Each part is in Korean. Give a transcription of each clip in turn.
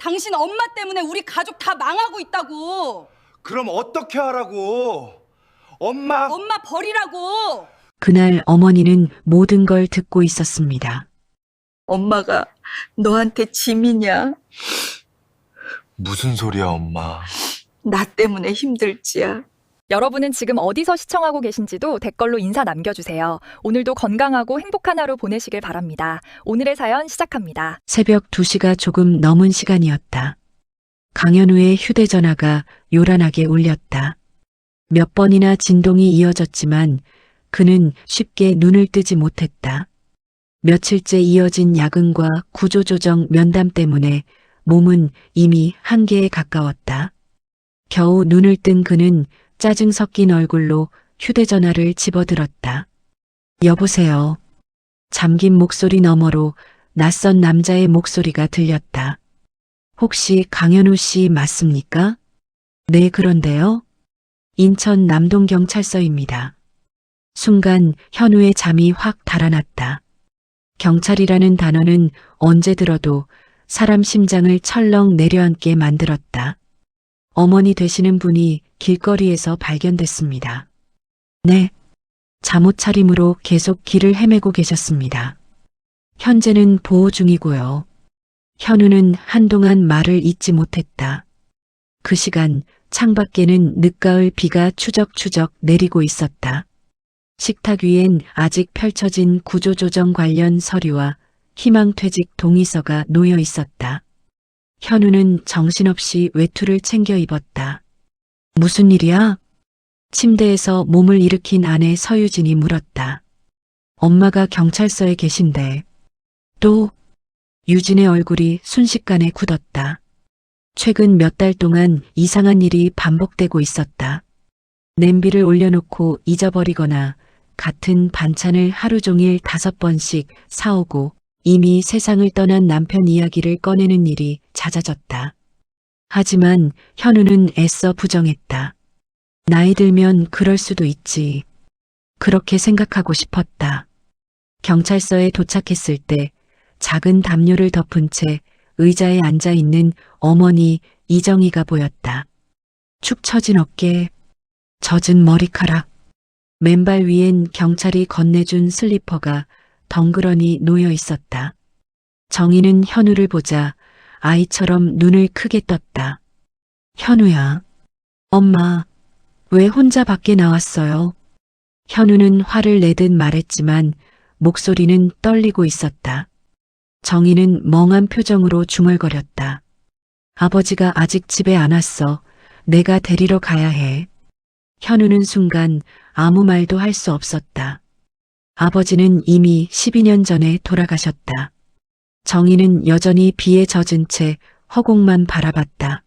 당신 엄마 때문에 우리 가족 다 망하고 있다고. 그럼 어떻게 하라고? 엄마 버리라고. 그날 어머니는 모든 걸 듣고 있었습니다. 엄마가 너한테 짐이냐? 무슨 소리야, 엄마? 나 때문에 힘들지야. 여러분은 지금 어디서 시청하고 계신지도 댓글로 인사 남겨주세요. 오늘도 건강하고 행복한 하루 보내시길 바랍니다. 오늘의 사연 시작합니다. 새벽 2시가 조금 넘은 시간이었다. 강현우의 휴대전화가 요란하게 울렸다. 몇 번이나 진동이 이어졌지만 그는 쉽게 눈을 뜨지 못했다. 며칠째 이어진 야근과 구조조정 면담 때문에 몸은 이미 한계에 가까웠다. 겨우 눈을 뜬 그는 짜증 섞인 얼굴로 휴대전화를 집어들었다. 여보세요. 잠긴 목소리 너머로 낯선 남자의 목소리가 들렸다. 혹시 강현우 씨 맞습니까? 네, 그런데요. 인천 남동경찰서입니다. 순간 현우의 잠이 확 달아났다. 경찰이라는 단어는 언제 들어도 사람 심장을 철렁 내려앉게 만들었다. 어머니 되시는 분이 길거리에서 발견됐습니다. 네. 잠옷 차림으로 계속 길을 헤매고 계셨습니다. 현재는 보호 중이고요. 현우는 한동안 말을 잇지 못했다. 그 시간 창밖에는 늦가을 비가 추적추적 내리고 있었다. 식탁 위엔 아직 펼쳐진 구조조정 관련 서류와 희망퇴직 동의서가 놓여 있었다. 현우는 정신없이 외투를 챙겨 입었다. 무슨 일이야? 침대에서 몸을 일으킨 아내 서유진이 물었다. 엄마가 경찰서에 계신데. 또? 유진의 얼굴이 순식간에 굳었다. 최근 몇 달 동안 이상한 일이 반복되고 있었다. 냄비를 올려놓고 잊어버리거나 같은 반찬을 하루 종일 5번씩 사오고 이미 세상을 떠난 남편 이야기를 꺼내는 일이 잦아졌다. 하지만 현우는 애써 부정했다. 나이 들면 그럴 수도 있지. 그렇게 생각하고 싶었다. 경찰서에 도착했을 때 작은 담요를 덮은 채 의자에 앉아 있는 어머니 이정희가 보였다. 축 처진 어깨, 젖은 머리카락, 맨발 위엔 경찰이 건네준 슬리퍼가 덩그러니 놓여 있었다. 정희는 현우를 보자 아이처럼 눈을 크게 떴다. 현우야, 엄마, 왜 혼자 밖에 나왔어요? 현우는 화를 내듯 말했지만 목소리는 떨리고 있었다. 정희는 멍한 표정으로 중얼거렸다. 아버지가 아직 집에 안 왔어. 내가 데리러 가야 해. 현우는 순간 아무 말도 할 수 없었다. 아버지는 이미 12년 전에 돌아가셨다. 정희는 여전히 비에 젖은 채 허공만 바라봤다.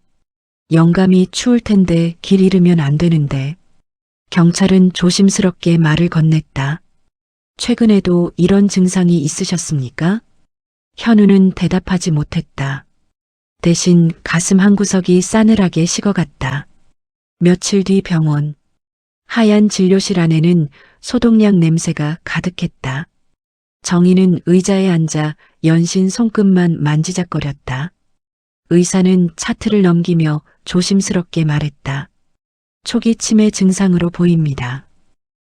영감이 추울 텐데 길 잃으면 안 되는데. 경찰은 조심스럽게 말을 건넸다. 최근에도 이런 증상이 있으셨습니까? 현우는 대답하지 못했다. 대신 가슴 한구석이 싸늘하게 식어갔다. 며칠 뒤 병원. 하얀 진료실 안에는 소독약 냄새가 가득했다. 정희는 의자에 앉아 연신 손끝만 만지작거렸다. 의사는 차트를 넘기며 조심스럽게 말했다. 초기 치매 증상으로 보입니다.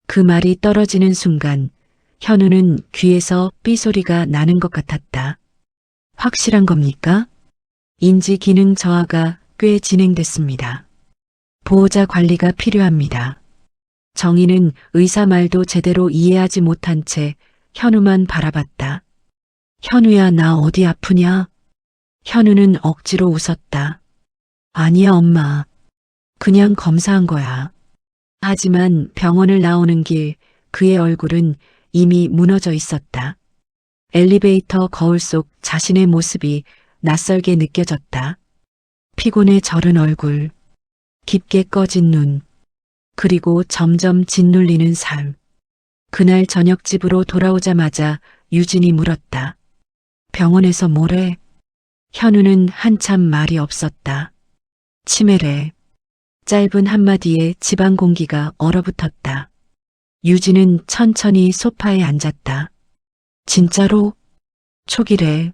그 말이 떨어지는 순간 현우는 귀에서 삐소리가 나는 것 같았다. 확실한 겁니까? 인지 기능 저하가 꽤 진행됐습니다. 보호자 관리가 필요합니다. 정희는 의사 말도 제대로 이해하지 못한 채 현우만 바라봤다. 현우야, 나 어디 아프냐? 현우는 억지로 웃었다. 아니야, 엄마. 그냥 검사한 거야. 하지만 병원을 나오는 길 그의 얼굴은 이미 무너져 있었다. 엘리베이터 거울 속 자신의 모습이 낯설게 느껴졌다. 피곤에 절은 얼굴, 깊게 꺼진 눈, 그리고 점점 짓눌리는 삶. 그날 저녁 집으로 돌아오자마자 유진이 물었다. 병원에서 뭐래? 현우는 한참 말이 없었다. 치매래. 짧은 한마디에 집안 공기가 얼어붙었다. 유진은 천천히 소파에 앉았다. 진짜로? 초기래.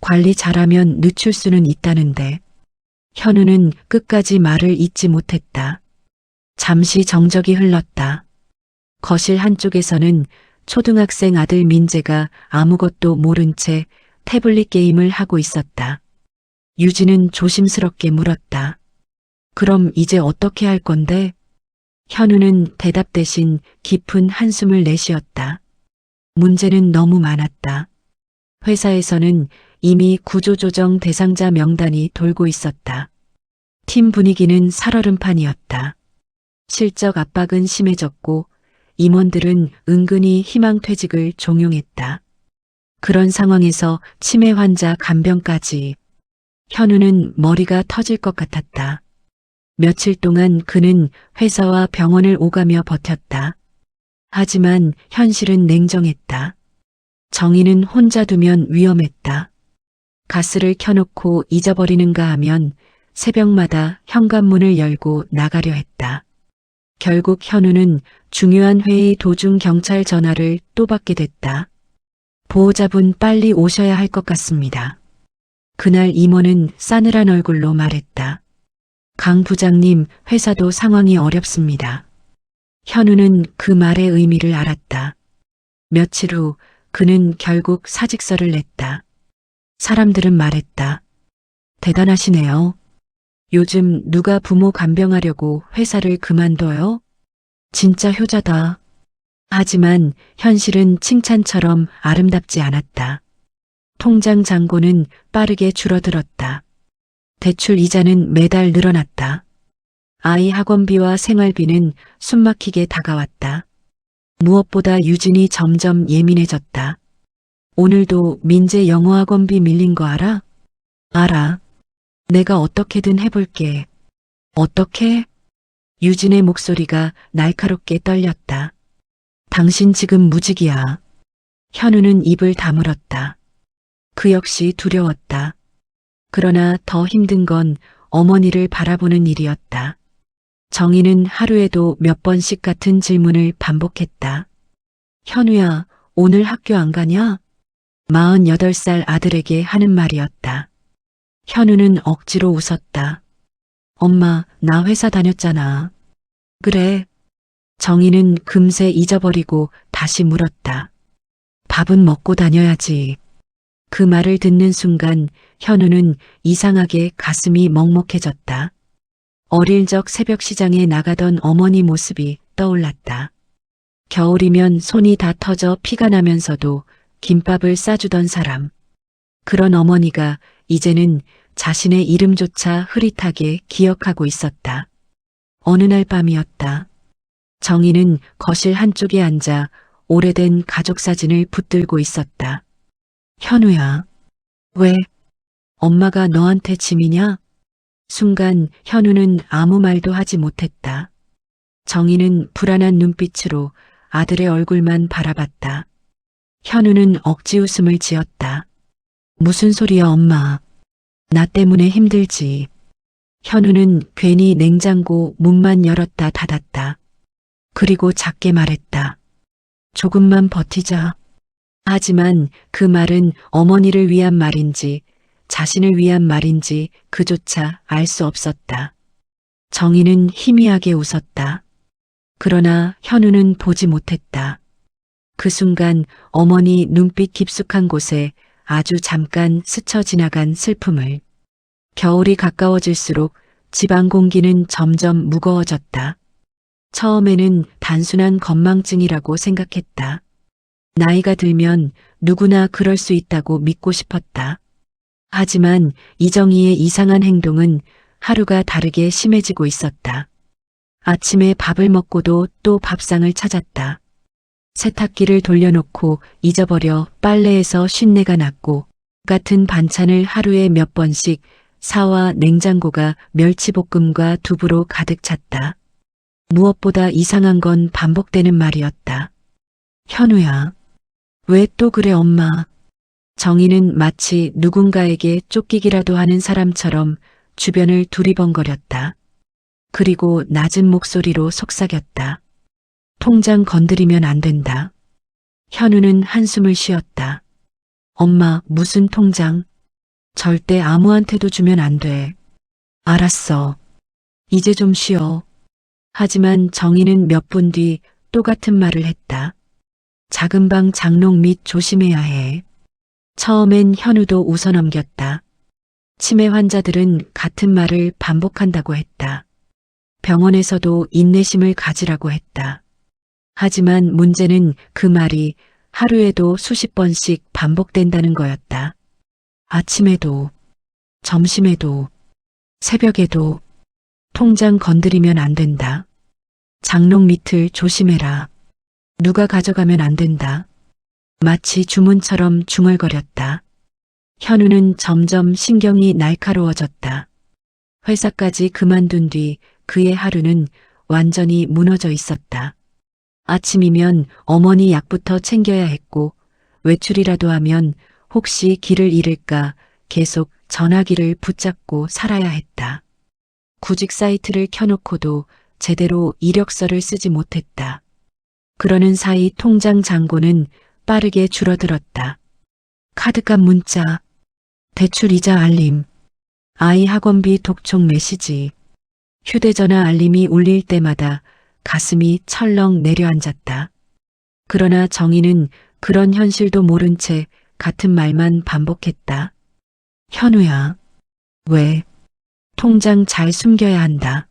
관리 잘하면 늦출 수는 있다는데. 현우는 끝까지 말을 잇지 못했다. 잠시 정적이 흘렀다. 거실 한쪽에서는 초등학생 아들 민재가 아무것도 모른 채 태블릿 게임을 하고 있었다. 유진은 조심스럽게 물었다. 그럼 이제 어떻게 할 건데? 현우는 대답 대신 깊은 한숨을 내쉬었다. 문제는 너무 많았다. 회사에서는 이미 구조조정 대상자 명단이 돌고 있었다. 팀 분위기는 살얼음판이었다. 실적 압박은 심해졌고 임원들은 은근히 희망퇴직을 종용했다. 그런 상황에서 치매 환자 간병까지. 현우는 머리가 터질 것 같았다. 며칠 동안 그는 회사와 병원을 오가며 버텼다. 하지만 현실은 냉정했다. 정희는 혼자 두면 위험했다. 가스를 켜놓고 잊어버리는가 하면 새벽마다 현관문을 열고 나가려 했다. 결국 현우는 중요한 회의 도중 경찰 전화를 또 받게 됐다. 보호자분 빨리 오셔야 할 것 같습니다. 그날 임원은 싸늘한 얼굴로 말했다. 강 부장님, 회사도 상황이 어렵습니다. 현우는 그 말의 의미를 알았다. 며칠 후 그는 결국 사직서를 냈다. 사람들은 말했다. 대단하시네요. 요즘 누가 부모 간병하려고 회사를 그만둬요? 진짜 효자다. 하지만 현실은 칭찬처럼 아름답지 않았다. 통장 잔고는 빠르게 줄어들었다. 대출 이자는 매달 늘어났다. 아이 학원비와 생활비는 숨막히게 다가왔다. 무엇보다 유진이 점점 예민해졌다. 오늘도 민재 영어 학원비 밀린 거 알아? 알아. 내가 어떻게든 해볼게. 어떻게? 유진의 목소리가 날카롭게 떨렸다. 당신 지금 무직이야. 현우는 입을 다물었다. 그 역시 두려웠다. 그러나 더 힘든 건 어머니를 바라보는 일이었다. 정희는 하루에도 몇 번씩 같은 질문을 반복했다. 현우야, 오늘 학교 안 가냐? 48살 아들에게 하는 말이었다. 현우는 억지로 웃었다. 엄마, 나 회사 다녔잖아. 그래. 정희는 금세 잊어버리고 다시 물었다. 밥은 먹고 다녀야지. 그 말을 듣는 순간 현우는 이상하게 가슴이 먹먹해졌다. 어릴 적 새벽 시장에 나가던 어머니 모습이 떠올랐다. 겨울이면 손이 다 터져 피가 나면서도 김밥을 싸주던 사람. 그런 어머니가 이제는 자신의 이름조차 흐릿하게 기억하고 있었다. 어느 날 밤이었다. 정희는 거실 한쪽에 앉아 오래된 가족 사진을 붙들고 있었다. 현우야, 왜? 엄마가 너한테 짐이냐? 순간 현우는 아무 말도 하지 못했다. 정희는 불안한 눈빛으로 아들의 얼굴만 바라봤다. 현우는 억지 웃음을 지었다. 무슨 소리야, 엄마. 나 때문에 힘들지. 현우는 괜히 냉장고 문만 열었다 닫았다. 그리고 작게 말했다. 조금만 버티자. 하지만 그 말은 어머니를 위한 말인지 자신을 위한 말인지 그조차 알 수 없었다. 정희는 희미하게 웃었다. 그러나 현우는 보지 못했다. 그 순간 어머니 눈빛 깊숙한 곳에 아주 잠깐 스쳐 지나간 슬픔을. 겨울이 가까워질수록 집안 공기는 점점 무거워졌다. 처음에는 단순한 건망증이라고 생각했다. 나이가 들면 누구나 그럴 수 있다고 믿고 싶었다. 하지만 이정희의 이상한 행동은 하루가 다르게 심해지고 있었다. 아침에 밥을 먹고도 또 밥상을 찾았다. 세탁기를 돌려놓고 잊어버려 빨래에서 쉰내가 났고 같은 반찬을 하루에 몇 번씩 사와 냉장고가 멸치볶음과 두부로 가득 찼다. 무엇보다 이상한 건 반복되는 말이었다. 현우야, 왜 또 그래 엄마? 정희는 마치 누군가에게 쫓기기라도 하는 사람처럼 주변을 두리번거렸다. 그리고 낮은 목소리로 속삭였다. 통장 건드리면 안 된다. 현우는 한숨을 쉬었다. 엄마, 무슨 통장? 절대 아무한테도 주면 안 돼. 알았어. 이제 좀 쉬어. 하지만 정희는 몇 분 뒤 똑같은 말을 했다. 작은 방 장롱 밑 조심해야 해. 처음엔 현우도 웃어넘겼다. 치매 환자들은 같은 말을 반복한다고 했다. 병원에서도 인내심을 가지라고 했다. 하지만 문제는 그 말이 하루에도 수십 번씩 반복된다는 거였다. 아침에도, 점심에도, 새벽에도 통장 건드리면 안 된다. 장롱 밑을 조심해라. 누가 가져가면 안 된다. 마치 주문처럼 중얼거렸다. 현우는 점점 신경이 날카로워졌다. 회사까지 그만둔 뒤 그의 하루는 완전히 무너져 있었다. 아침이면 어머니 약부터 챙겨야 했고 외출이라도 하면 혹시 길을 잃을까 계속 전화기를 붙잡고 살아야 했다. 구직 사이트를 켜놓고도 제대로 이력서를 쓰지 못했다. 그러는 사이 통장 잔고는 빠르게 줄어들었다. 카드값 문자, 대출 이자 알림, 아이 학원비 독촉 메시지, 휴대전화 알림이 울릴 때마다 가슴이 철렁 내려앉았다. 그러나 정희는 그런 현실도 모른 채 같은 말만 반복했다. 현우야, 왜? 통장 잘 숨겨야 한다.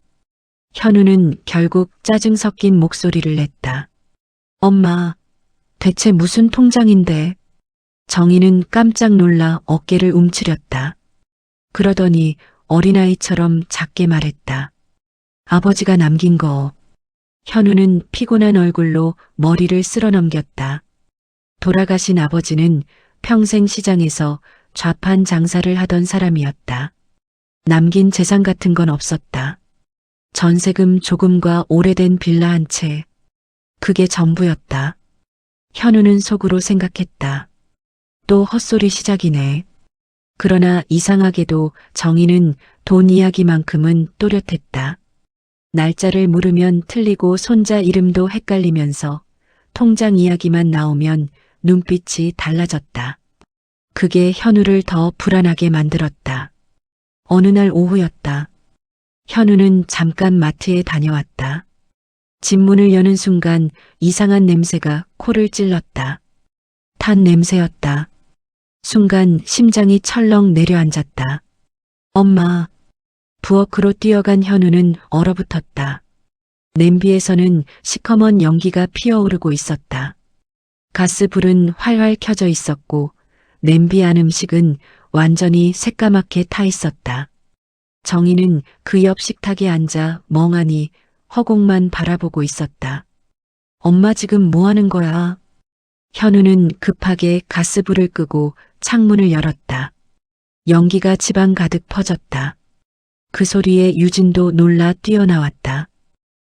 현우는 결국 짜증 섞인 목소리를 냈다. 엄마, 대체 무슨 통장인데? 정희는 깜짝 놀라 어깨를 움츠렸다. 그러더니 어린아이처럼 작게 말했다. 아버지가 남긴 거. 현우는 피곤한 얼굴로 머리를 쓸어넘겼다. 돌아가신 아버지는 평생 시장에서 좌판 장사를 하던 사람이었다. 남긴 재산 같은 건 없었다. 전세금 조금과 오래된 빌라 한 채. 그게 전부였다. 현우는 속으로 생각했다. 또 헛소리 시작이네. 그러나 이상하게도 정희는 돈 이야기만큼은 또렷했다. 날짜를 물으면 틀리고 손자 이름도 헷갈리면서 통장 이야기만 나오면 눈빛이 달라졌다. 그게 현우를 더 불안하게 만들었다. 어느 날 오후였다. 현우는 잠깐 마트에 다녀왔다. 집 문을 여는 순간 이상한 냄새가 코를 찔렀다. 탄 냄새였다. 순간 심장이 철렁 내려앉았다. 엄마. 부엌으로 뛰어간 현우는 얼어붙었다. 냄비에서는 시커먼 연기가 피어오르고 있었다. 가스불은 활활 켜져 있었고 냄비 안 음식은 완전히 새까맣게 타 있었다. 정희는 그 옆 식탁에 앉아 멍하니 허공만 바라보고 있었다. 엄마 지금 뭐 하는 거야? 현우는 급하게 가스불을 끄고 창문을 열었다. 연기가 집안 가득 퍼졌다. 그 소리에 유진도 놀라 뛰어나왔다.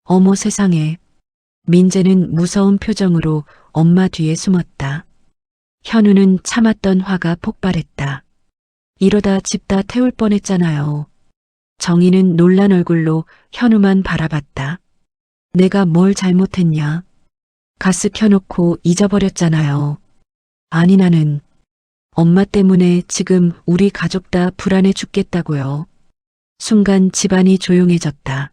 어머 세상에. 민재는 무서운 표정으로 엄마 뒤에 숨었다. 현우는 참았던 화가 폭발했다. 이러다 집 다 태울 뻔했잖아요. 정희는 놀란 얼굴로 현우만 바라봤다. 내가 뭘 잘못했냐? 가스 켜놓고 잊어버렸잖아요. 아니 나는 엄마 때문에 지금 우리 가족 다 불안해 죽겠다고요. 순간 집안이 조용해졌다.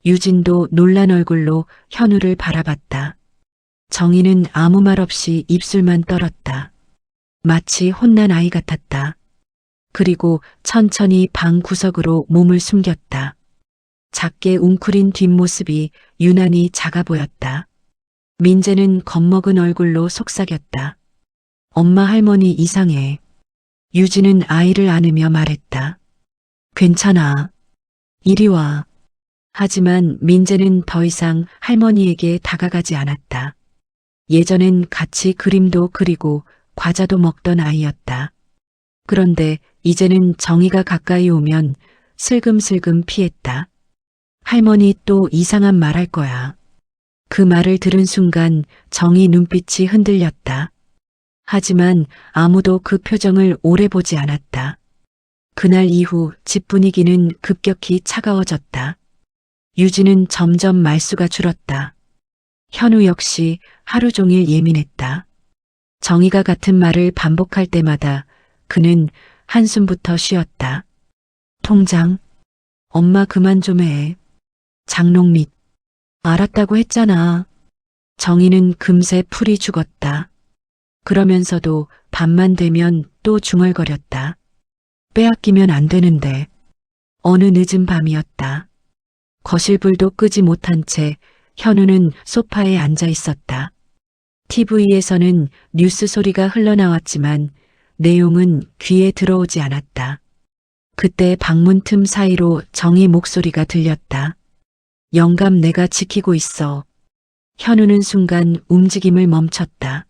유진도 놀란 얼굴로 현우를 바라봤다. 정희는 아무 말 없이 입술만 떨었다. 마치 혼난 아이 같았다. 그리고 천천히 방 구석으로 몸을 숨겼다. 작게 웅크린 뒷모습이 유난히 작아 보였다. 민재는 겁먹은 얼굴로 속삭였다. 엄마 할머니 이상해. 유진은 아이를 안으며 말했다. 괜찮아. 이리 와. 하지만 민재는 더 이상 할머니에게 다가가지 않았다. 예전엔 같이 그림도 그리고 과자도 먹던 아이였다. 그런데 이제는 정희가 가까이 오면 슬금슬금 피했다. 할머니 또 이상한 말 할 거야. 그 말을 들은 순간 정희 눈빛이 흔들렸다. 하지만 아무도 그 표정을 오래 보지 않았다. 그날 이후 집 분위기는 급격히 차가워졌다. 유진은 점점 말수가 줄었다. 현우 역시 하루 종일 예민했다. 정희가 같은 말을 반복할 때마다 그는 한숨부터 쉬었다. 통장. 엄마 그만 좀 해. 장롱 밑. 알았다고 했잖아. 정희는 금세 풀이 죽었다. 그러면서도 밤만 되면 또 중얼거렸다. 빼앗기면 안 되는데. 어느 늦은 밤이었다. 거실불도 끄지 못한 채 현우는 소파에 앉아 있었다. TV에서는 뉴스 소리가 흘러나왔지만 내용은 귀에 들어오지 않았다. 그때 방문 틈 사이로 정희 목소리가 들렸다. 영감 내가 지키고 있어. 현우는 순간 움직임을 멈췄다.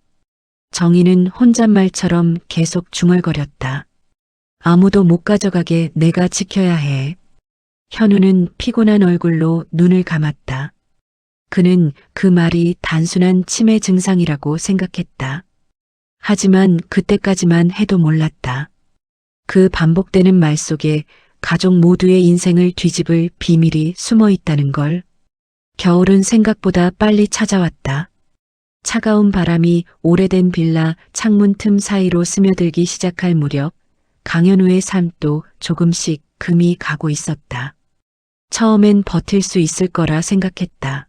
정희는 혼잣말처럼 계속 중얼거렸다. 아무도 못 가져가게 내가 지켜야 해. 현우는 피곤한 얼굴로 눈을 감았다. 그는 그 말이 단순한 치매 증상이라고 생각했다. 하지만 그때까지만 해도 몰랐다. 그 반복되는 말 속에 가족 모두의 인생을 뒤집을 비밀이 숨어 있다는 걸. 겨울은 생각보다 빨리 찾아왔다. 차가운 바람이 오래된 빌라 창문 틈 사이로 스며들기 시작할 무렵 강현우의 삶도 조금씩 금이 가고 있었다. 처음엔 버틸 수 있을 거라 생각했다.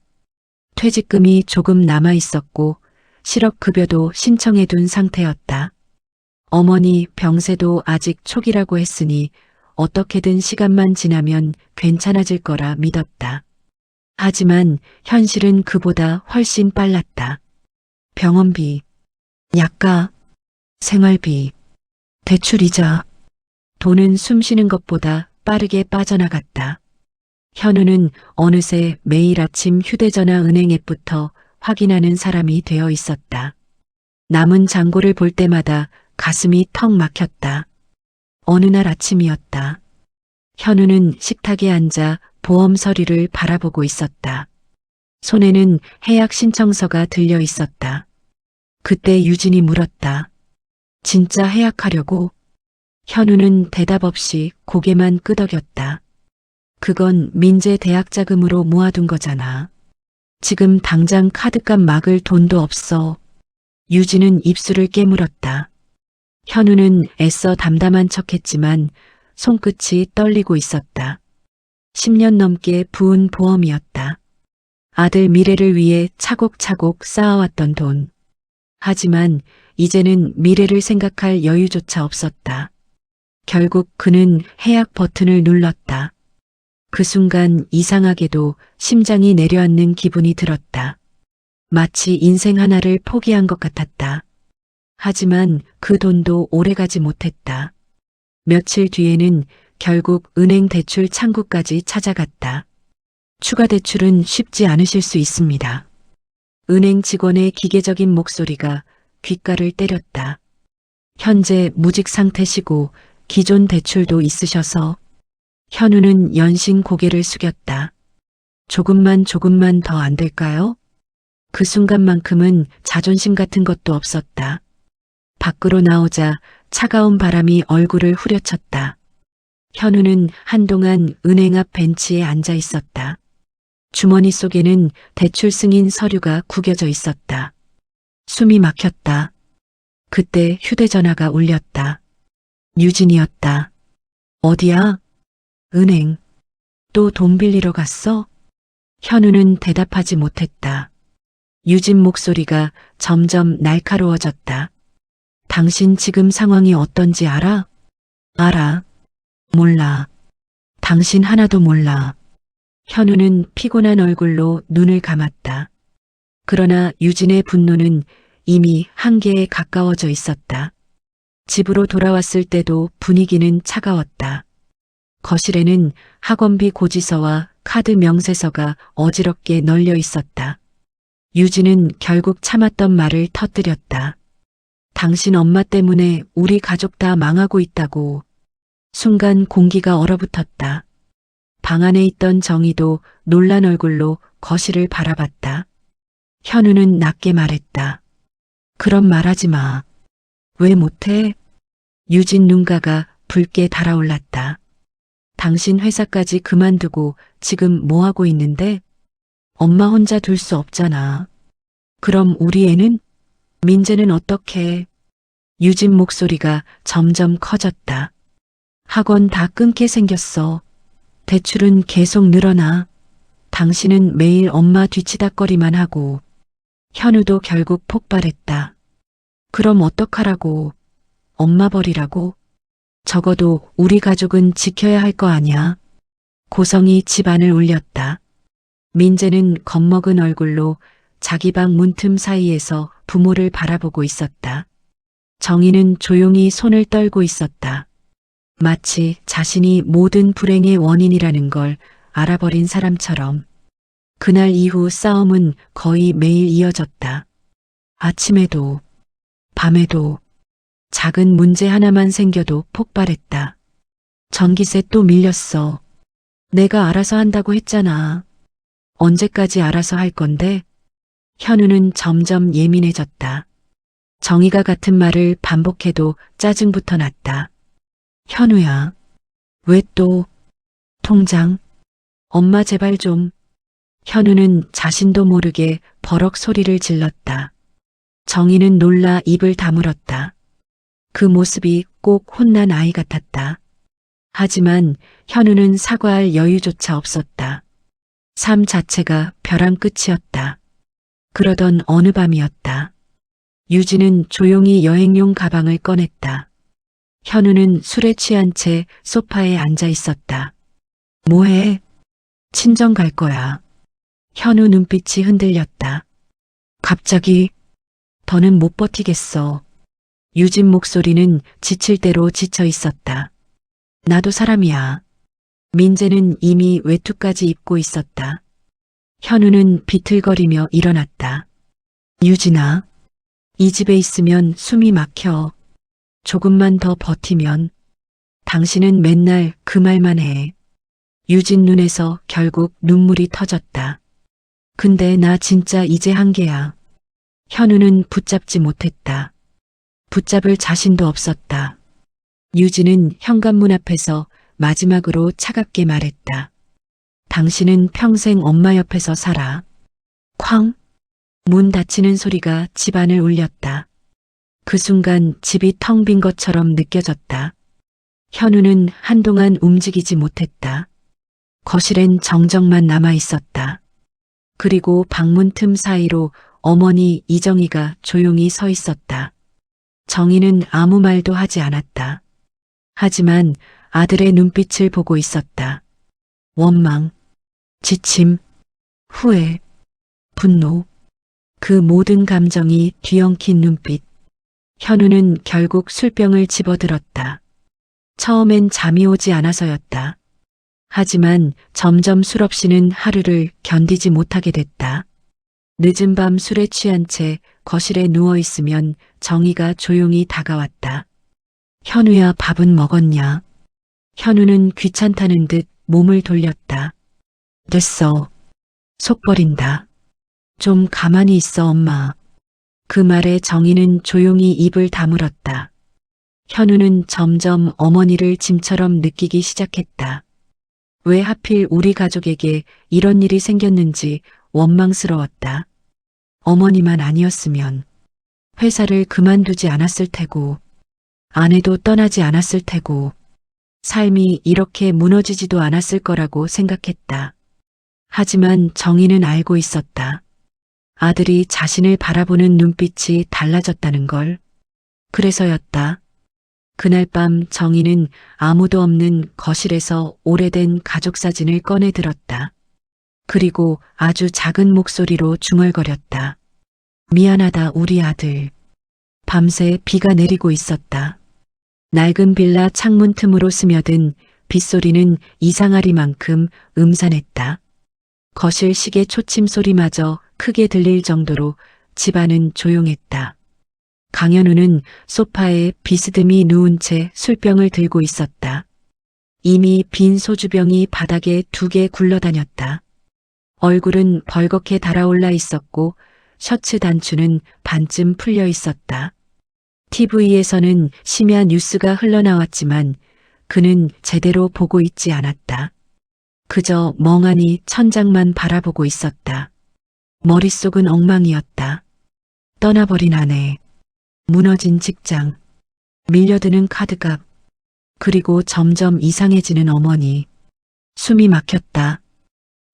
퇴직금이 조금 남아 있었고 실업급여도 신청해둔 상태였다. 어머니 병세도 아직 초기라고 했으니 어떻게든 시간만 지나면 괜찮아질 거라 믿었다. 하지만 현실은 그보다 훨씬 빨랐다. 병원비, 약가, 생활비, 대출이자. 돈은 숨쉬는 것보다 빠르게 빠져나갔다. 현우는 어느새 매일 아침 휴대전화 은행 앱부터 확인하는 사람이 되어 있었다. 남은 잔고를 볼 때마다 가슴이 턱 막혔다. 어느 날 아침이었다. 현우는 식탁에 앉아 보험 서류를 바라보고 있었다. 손에는 해약 신청서가 들려 있었다. 그때 유진이 물었다. 진짜 해약하려고? 현우는 대답 없이 고개만 끄덕였다. 그건 민재 대학 자금으로 모아둔 거잖아. 지금 당장 카드값 막을 돈도 없어. 유진은 입술을 깨물었다. 현우는 애써 담담한 척했지만 손끝이 떨리고 있었다. 10년 넘게 부은 보험이었다. 아들 미래를 위해 차곡차곡 쌓아왔던 돈. 하지만 이제는 미래를 생각할 여유조차 없었다. 결국 그는 해약 버튼을 눌렀다. 그 순간 이상하게도 심장이 내려앉는 기분이 들었다. 마치 인생 하나를 포기한 것 같았다. 하지만 그 돈도 오래가지 못했다. 며칠 뒤에는 결국 은행 대출 창구까지 찾아갔다. 추가 대출은 쉽지 않으실 수 있습니다. 은행 직원의 기계적인 목소리가 귓가를 때렸다. 현재 무직 상태시고 기존 대출도 있으셔서. 현우는 연신 고개를 숙였다. 조금만 더 안 될까요? 그 순간만큼은 자존심 같은 것도 없었다. 밖으로 나오자 차가운 바람이 얼굴을 후려쳤다. 현우는 한동안 은행 앞 벤치에 앉아 있었다. 주머니 속에는 대출 승인 서류가 구겨져 있었다. 숨이 막혔다. 그때 휴대전화가 울렸다. 유진이었다. 어디야? 은행. 또 돈 빌리러 갔어? 현우는 대답하지 못했다. 유진 목소리가 점점 날카로워졌다. 당신 지금 상황이 어떤지 알아? 알아. 몰라. 당신 하나도 몰라. 현우는 피곤한 얼굴로 눈을 감았다. 그러나 유진의 분노는 이미 한계에 가까워져 있었다. 집으로 돌아왔을 때도 분위기는 차가웠다. 거실에는 학원비 고지서와 카드 명세서가 어지럽게 널려 있었다. 유진은 결국 참았던 말을 터뜨렸다. 당신 엄마 때문에 우리 가족 다 망하고 있다고. 순간 공기가 얼어붙었다. 방 안에 있던 정희도 놀란 얼굴로 거실을 바라봤다. 현우는 낮게 말했다. 그런 말하지 마. 왜 못해? 유진 눈가가 붉게 달아올랐다. 당신 회사까지 그만두고 지금 뭐 하고 있는데? 엄마 혼자 둘 수 없잖아. 그럼 우리 애는? 민재는 어떻게? 유진 목소리가 점점 커졌다. 학원 다 끊게 생겼어. 대출은 계속 늘어나. 당신은 매일 엄마 뒤치다꺼리만 하고. 현우도 결국 폭발했다. 그럼 어떡하라고? 엄마 버리라고? 적어도 우리 가족은 지켜야 할 거 아냐? 고성이 집안을 울렸다. 민재는 겁먹은 얼굴로 자기 방 문틈 사이에서 부모를 바라보고 있었다. 정희는 조용히 손을 떨고 있었다. 마치 자신이 모든 불행의 원인이라는 걸 알아버린 사람처럼. 그날 이후 싸움은 거의 매일 이어졌다. 아침에도, 밤에도, 작은 문제 하나만 생겨도 폭발했다. 전기세 또 밀렸어. 내가 알아서 한다고 했잖아. 언제까지 알아서 할 건데? 현우는 점점 예민해졌다. 정희가 같은 말을 반복해도 짜증부터 났다. 현우야, 왜 또? 통장? 엄마 제발 좀. 현우는 자신도 모르게 버럭 소리를 질렀다. 정희는 놀라 입을 다물었다. 그 모습이 꼭 혼난 아이 같았다. 하지만 현우는 사과할 여유조차 없었다. 삶 자체가 벼랑 끝이었다. 그러던 어느 밤이었다. 유진은 조용히 여행용 가방을 꺼냈다. 현우는 술에 취한 채 소파에 앉아 있었다. 뭐해? 친정 갈 거야. 현우 눈빛이 흔들렸다. 갑자기? 더는 못 버티겠어. 유진 목소리는 지칠 대로 지쳐 있었다. 나도 사람이야. 민재는 이미 외투까지 입고 있었다. 현우는 비틀거리며 일어났다. 유진아, 이 집에 있으면 숨이 막혀. 조금만 더 버티면. 당신은 맨날 그 말만 해. 유진 눈에서 결국 눈물이 터졌다. 근데 나 진짜 이제 한계야. 현우는 붙잡지 못했다. 붙잡을 자신도 없었다. 유진은 현관문 앞에서 마지막으로 차갑게 말했다. 당신은 평생 엄마 옆에서 살아. 쾅! 문 닫히는 소리가 집안을 울렸다. 그 순간 집이 텅 빈 것처럼 느껴졌다. 현우는 한동안 움직이지 못했다. 거실엔 정적만 남아 있었다. 그리고 방문 틈 사이로 어머니 이정희가 조용히 서 있었다. 정희는 아무 말도 하지 않았다. 하지만 아들의 눈빛을 보고 있었다. 원망, 지침, 후회, 분노, 그 모든 감정이 뒤엉킨 눈빛. 현우는 결국 술병을 집어들었다. 처음엔 잠이 오지 않아서였다. 하지만 점점 술 없이는 하루를 견디지 못하게 됐다. 늦은 밤 술에 취한 채 거실에 누워있으면 정희가 조용히 다가왔다. 현우야, 밥은 먹었냐? 현우는 귀찮다는 듯 몸을 돌렸다. 됐어. 속 버린다. 좀 가만히 있어, 엄마. 그 말에 정희는 조용히 입을 다물었다. 현우는 점점 어머니를 짐처럼 느끼기 시작했다. 왜 하필 우리 가족에게 이런 일이 생겼는지 원망스러웠다. 어머니만 아니었으면 회사를 그만두지 않았을 테고, 아내도 떠나지 않았을 테고, 삶이 이렇게 무너지지도 않았을 거라고 생각했다. 하지만 정희는 알고 있었다. 아들이 자신을 바라보는 눈빛이 달라졌다는 걸. 그래서였다. 그날 밤 정희는 아무도 없는 거실에서 오래된 가족 사진을 꺼내 들었다. 그리고 아주 작은 목소리로 중얼거렸다. 미안하다, 우리 아들. 밤새 비가 내리고 있었다. 낡은 빌라 창문 틈으로 스며든 빗소리는 이상하리만큼 음산했다. 거실 시계 초침 소리마저 크게 들릴 정도로 집안은 조용했다. 강현우는 소파에 비스듬히 누운 채 술병을 들고 있었다. 이미 빈 소주병이 바닥에 2개 굴러다녔다. 얼굴은 벌겋게 달아올라 있었고 셔츠 단추는 반쯤 풀려 있었다. TV에서는 심야 뉴스가 흘러나왔지만 그는 제대로 보고 있지 않았다. 그저 멍하니 천장만 바라보고 있었다. 머릿속은 엉망이었다. 떠나버린 아내, 무너진 직장, 밀려드는 카드값, 그리고 점점 이상해지는 어머니. 숨이 막혔다.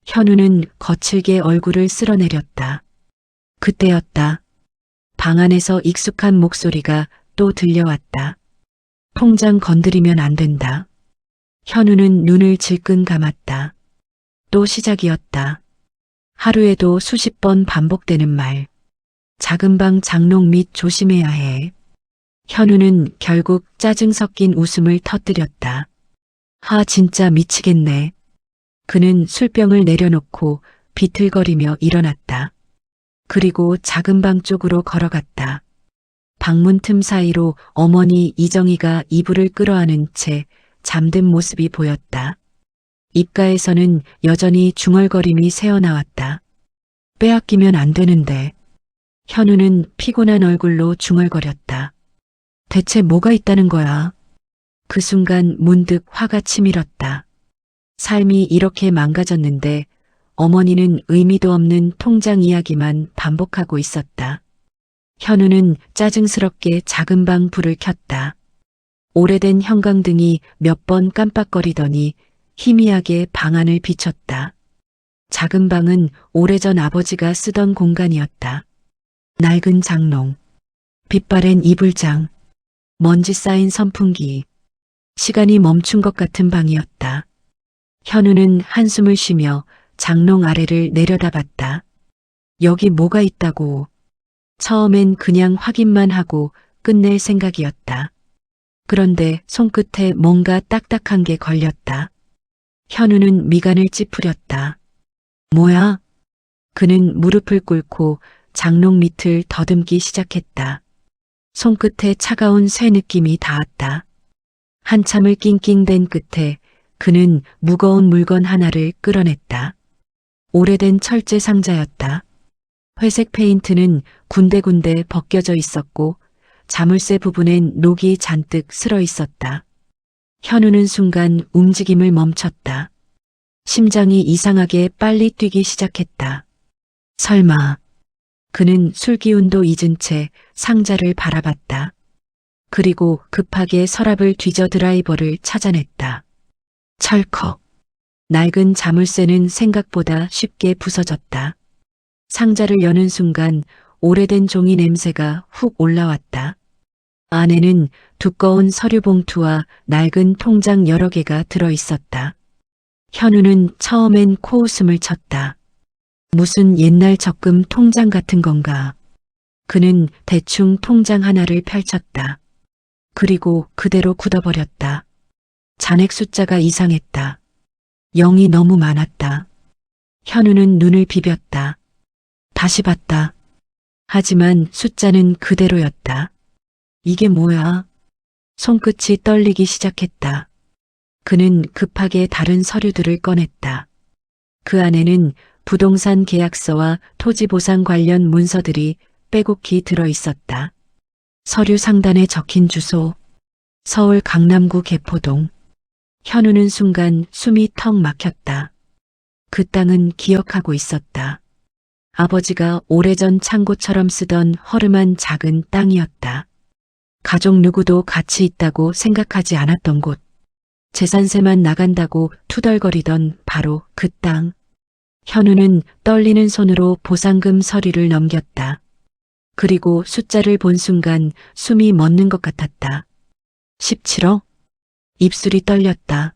현우는 거칠게 얼굴을 쓸어내렸다. 그때였다. 방 안에서 익숙한 목소리가 또 들려왔다. 통장 건드리면 안 된다. 현우는 눈을 질끈 감았다. 또 시작이었다. 하루에도 수십 번 반복되는 말. 작은 방 장롱 밑 조심해야 해. 현우는 결국 짜증 섞인 웃음을 터뜨렸다. 진짜 미치겠네. 그는 술병을 내려놓고 비틀거리며 일어났다. 그리고 작은 방 쪽으로 걸어갔다. 방문 틈 사이로 어머니 이정희가 이불을 끌어안은 채 잠든 모습이 보였다. 입가에서는 여전히 중얼거림이 새어나왔다. 빼앗기면 안 되는데. 현우는 피곤한 얼굴로 중얼거렸다. 대체 뭐가 있다는 거야? 그 순간 문득 화가 치밀었다. 삶이 이렇게 망가졌는데 어머니는 의미도 없는 통장 이야기만 반복하고 있었다. 현우는 짜증스럽게 작은 방 불을 켰다. 오래된 형광등이 몇 번 깜빡거리더니 희미하게 방 안을 비췄다. 작은 방은 오래전 아버지가 쓰던 공간이었다. 낡은 장롱, 빛바랜 이불장, 먼지 쌓인 선풍기, 시간이 멈춘 것 같은 방이었다. 현우는 한숨을 쉬며 장롱 아래를 내려다봤다. 여기 뭐가 있다고. 처음엔 그냥 확인만 하고 끝낼 생각이었다. 그런데 손끝에 뭔가 딱딱한 게 걸렸다. 현우는 미간을 찌푸렸다. 뭐야? 그는 무릎을 꿇고 장롱 밑을 더듬기 시작했다. 손끝에 차가운 쇠 느낌이 닿았다. 한참을 낑낑댄 끝에 그는 무거운 물건 하나를 끌어냈다. 오래된 철제 상자였다. 회색 페인트는 군데군데 벗겨져 있었고 자물쇠 부분엔 녹이 잔뜩 슬어 있었다. 현우는 순간 움직임을 멈췄다. 심장이 이상하게 빨리 뛰기 시작했다. 설마. 그는 술기운도 잊은 채 상자를 바라봤다. 그리고 급하게 서랍을 뒤져 드라이버를 찾아냈다. 철컥. 낡은 자물쇠는 생각보다 쉽게 부서졌다. 상자를 여는 순간 오래된 종이 냄새가 훅 올라왔다. 안에는 두꺼운 서류 봉투와 낡은 통장 여러 개가 들어 있었다. 현우는 처음엔 코웃음을 쳤다. 무슨 옛날 적금 통장 같은 건가. 그는 대충 통장 하나를 펼쳤다. 그리고 그대로 굳어버렸다. 잔액 숫자가 이상했다. 0이 너무 많았다. 현우는 눈을 비볐다. 다시 봤다. 하지만 숫자는 그대로였다. 이게 뭐야? 손끝이 떨리기 시작했다. 그는 급하게 다른 서류들을 꺼냈다. 그 안에는 부동산 계약서와 토지 보상 관련 문서들이 빼곡히 들어 있었다. 서류 상단에 적힌 주소, 서울 강남구 개포동. 현우는 순간 숨이 턱 막혔다. 그 땅은 기억하고 있었다. 아버지가 오래전 창고처럼 쓰던 허름한 작은 땅이었다. 가족 누구도 같이 있다고 생각하지 않았던 곳. 재산세만 나간다고 투덜거리던 바로 그 땅. 현우는 떨리는 손으로 보상금 서류를 넘겼다. 그리고 숫자를 본 순간 숨이 멎는 것 같았다. 17억? 입술이 떨렸다.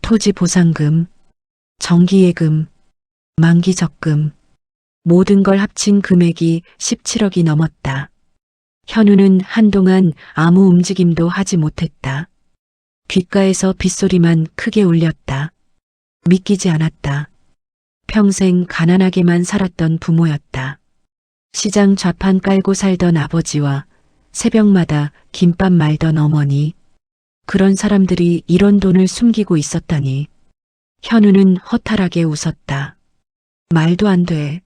토지 보상금, 정기예금, 만기 적금, 모든 걸 합친 금액이 17억이 넘었다. 현우는 한동안 아무 움직임도 하지 못했다. 귓가에서 빗소리만 크게 울렸다. 믿기지 않았다. 평생 가난하게만 살았던 부모였다. 시장 좌판 깔고 살던 아버지와 새벽마다 김밥 말던 어머니. 그런 사람들이 이런 돈을 숨기고 있었다니. 현우는 허탈하게 웃었다. 말도 안 돼.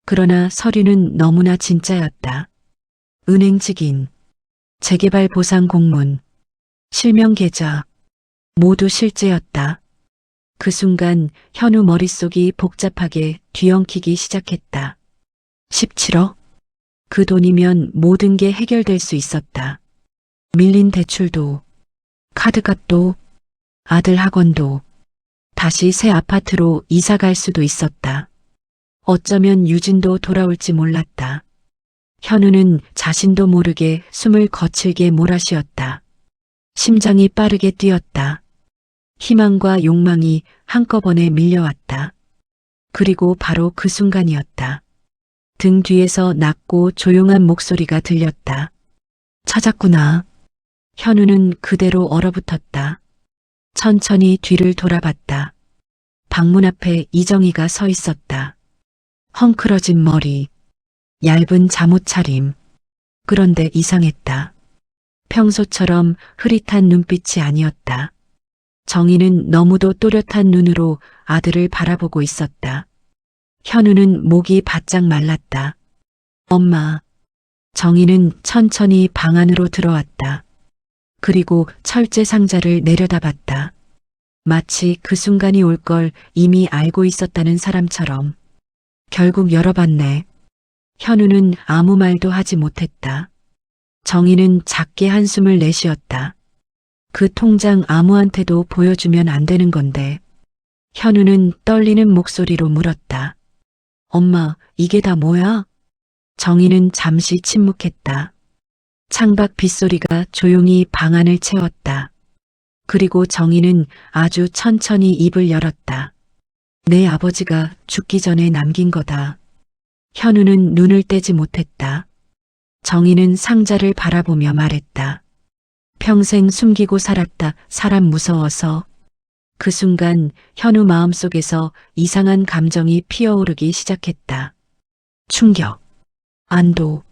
그러나 서류는 너무나 진짜였다. 은행 직인, 재개발 보상 공문, 실명 계좌, 모두 실제였다. 그 순간 현우 머릿속이 복잡하게 뒤엉키기 시작했다. 17억? 그 돈이면 모든 게 해결될 수 있었다. 밀린 대출도, 카드값도, 아들 학원도, 다시 새 아파트로 이사 갈 수도 있었다. 어쩌면 유진도 돌아올지 몰랐다. 현우는 자신도 모르게 숨을 거칠게 몰아쉬었다. 심장이 빠르게 뛰었다. 희망과 욕망이 한꺼번에 밀려왔다. 그리고 바로 그 순간이었다. 등 뒤에서 낮고 조용한 목소리가 들렸다. 찾았구나. 현우는 그대로 얼어붙었다. 천천히 뒤를 돌아봤다. 방문 앞에 이정희가 서 있었다. 헝클어진 머리, 얇은 잠옷 차림. 그런데 이상했다. 평소처럼 흐릿한 눈빛이 아니었다. 정희는 너무도 또렷한 눈으로 아들을 바라보고 있었다. 현우는 목이 바짝 말랐다. 엄마. 정희는 천천히 방 안으로 들어왔다. 그리고 철제 상자를 내려다봤다. 마치 그 순간이 올 걸 이미 알고 있었다는 사람처럼. 결국 열어봤네. 현우는 아무 말도 하지 못했다. 정희는 작게 한숨을 내쉬었다. 그 통장 아무한테도 보여주면 안 되는 건데. 현우는 떨리는 목소리로 물었다. 엄마, 이게 다 뭐야? 정희는 잠시 침묵했다. 창밖 빗소리가 조용히 방 안을 채웠다. 그리고 정희는 아주 천천히 입을 열었다. 내 아버지가 죽기 전에 남긴 거다. 현우는 눈을 떼지 못했다. 정희는 상자를 바라보며 말했다. 평생 숨기고 살았다. 사람 무서워서. 그 순간 현우 마음속에서 이상한 감정이 피어오르기 시작했다. 충격, 안도,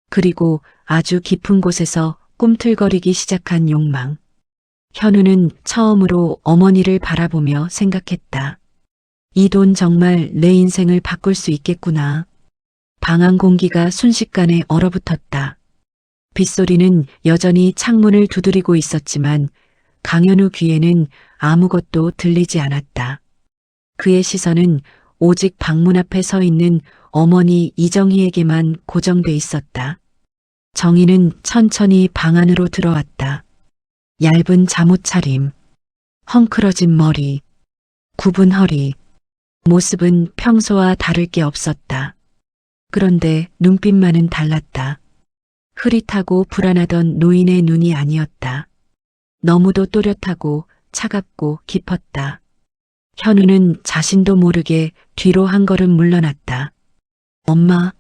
그리고 아주 깊은 곳에서 꿈틀거리기 시작한 욕망. 현우는 처음으로 어머니를 바라보며 생각했다. 이 돈 정말 내 인생을 바꿀 수 있겠구나. 방 안 공기가 순식간에 얼어붙었다. 빗소리는 여전히 창문을 두드리고 있었지만 강현우 귀에는 아무것도 들리지 않았다. 그의 시선은 오직 방문 앞에 서 있는 어머니 이정희에게만 고정돼 있었다. 정희는 천천히 방 안으로 들어왔다. 얇은 잠옷 차림, 헝클어진 머리, 굽은 허리. 모습은 평소와 다를 게 없었다. 그런데 눈빛만은 달랐다. 흐릿하고 불안하던 노인의 눈이 아니었다. 너무도 또렷하고 차갑고 깊었다. 현우는 자신도 모르게 뒤로 한 걸음 물러났다. 엄마.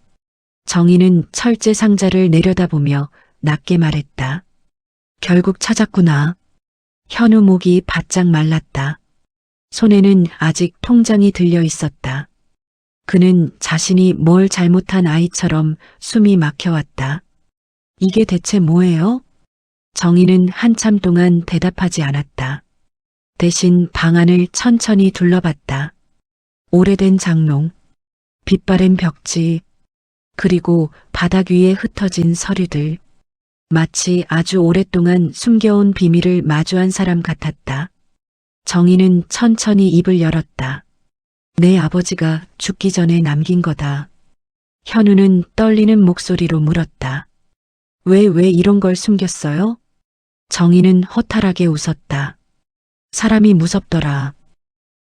정희는 철제 상자를 내려다보며 낮게 말했다. 결국 찾았구나. 현우 목이 바짝 말랐다. 손에는 아직 통장이 들려 있었다. 그는 자신이 뭘 잘못한 아이처럼 숨이 막혀왔다. 이게 대체 뭐예요? 정희는 한참 동안 대답하지 않았다. 대신 방 안을 천천히 둘러봤다. 오래된 장롱, 빛바랜 벽지, 그리고 바닥 위에 흩어진 서류들. 마치 아주 오랫동안 숨겨온 비밀을 마주한 사람 같았다. 정희는 천천히 입을 열었다. 내 아버지가 죽기 전에 남긴 거다. 현우는 떨리는 목소리로 물었다. 왜 이런 걸 숨겼어요? 정희는 허탈하게 웃었다. 사람이 무섭더라.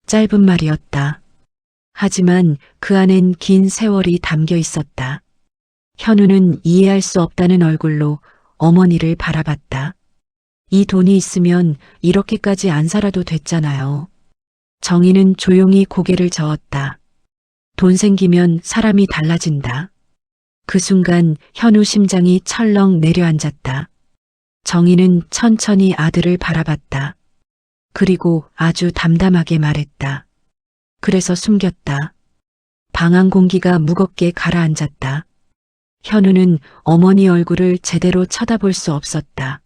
짧은 말이었다. 하지만 그 안엔 긴 세월이 담겨 있었다. 현우는 이해할 수 없다는 얼굴로 어머니를 바라봤다. 이 돈이 있으면 이렇게까지 안 살아도 됐잖아요. 정희는 조용히 고개를 저었다. 돈 생기면 사람이 달라진다. 그 순간 현우 심장이 철렁 내려앉았다. 정희는 천천히 아들을 바라봤다. 그리고 아주 담담하게 말했다. 그래서 숨겼다. 방 안 공기가 무겁게 가라앉았다. 현우는 어머니 얼굴을 제대로 쳐다볼 수 없었다.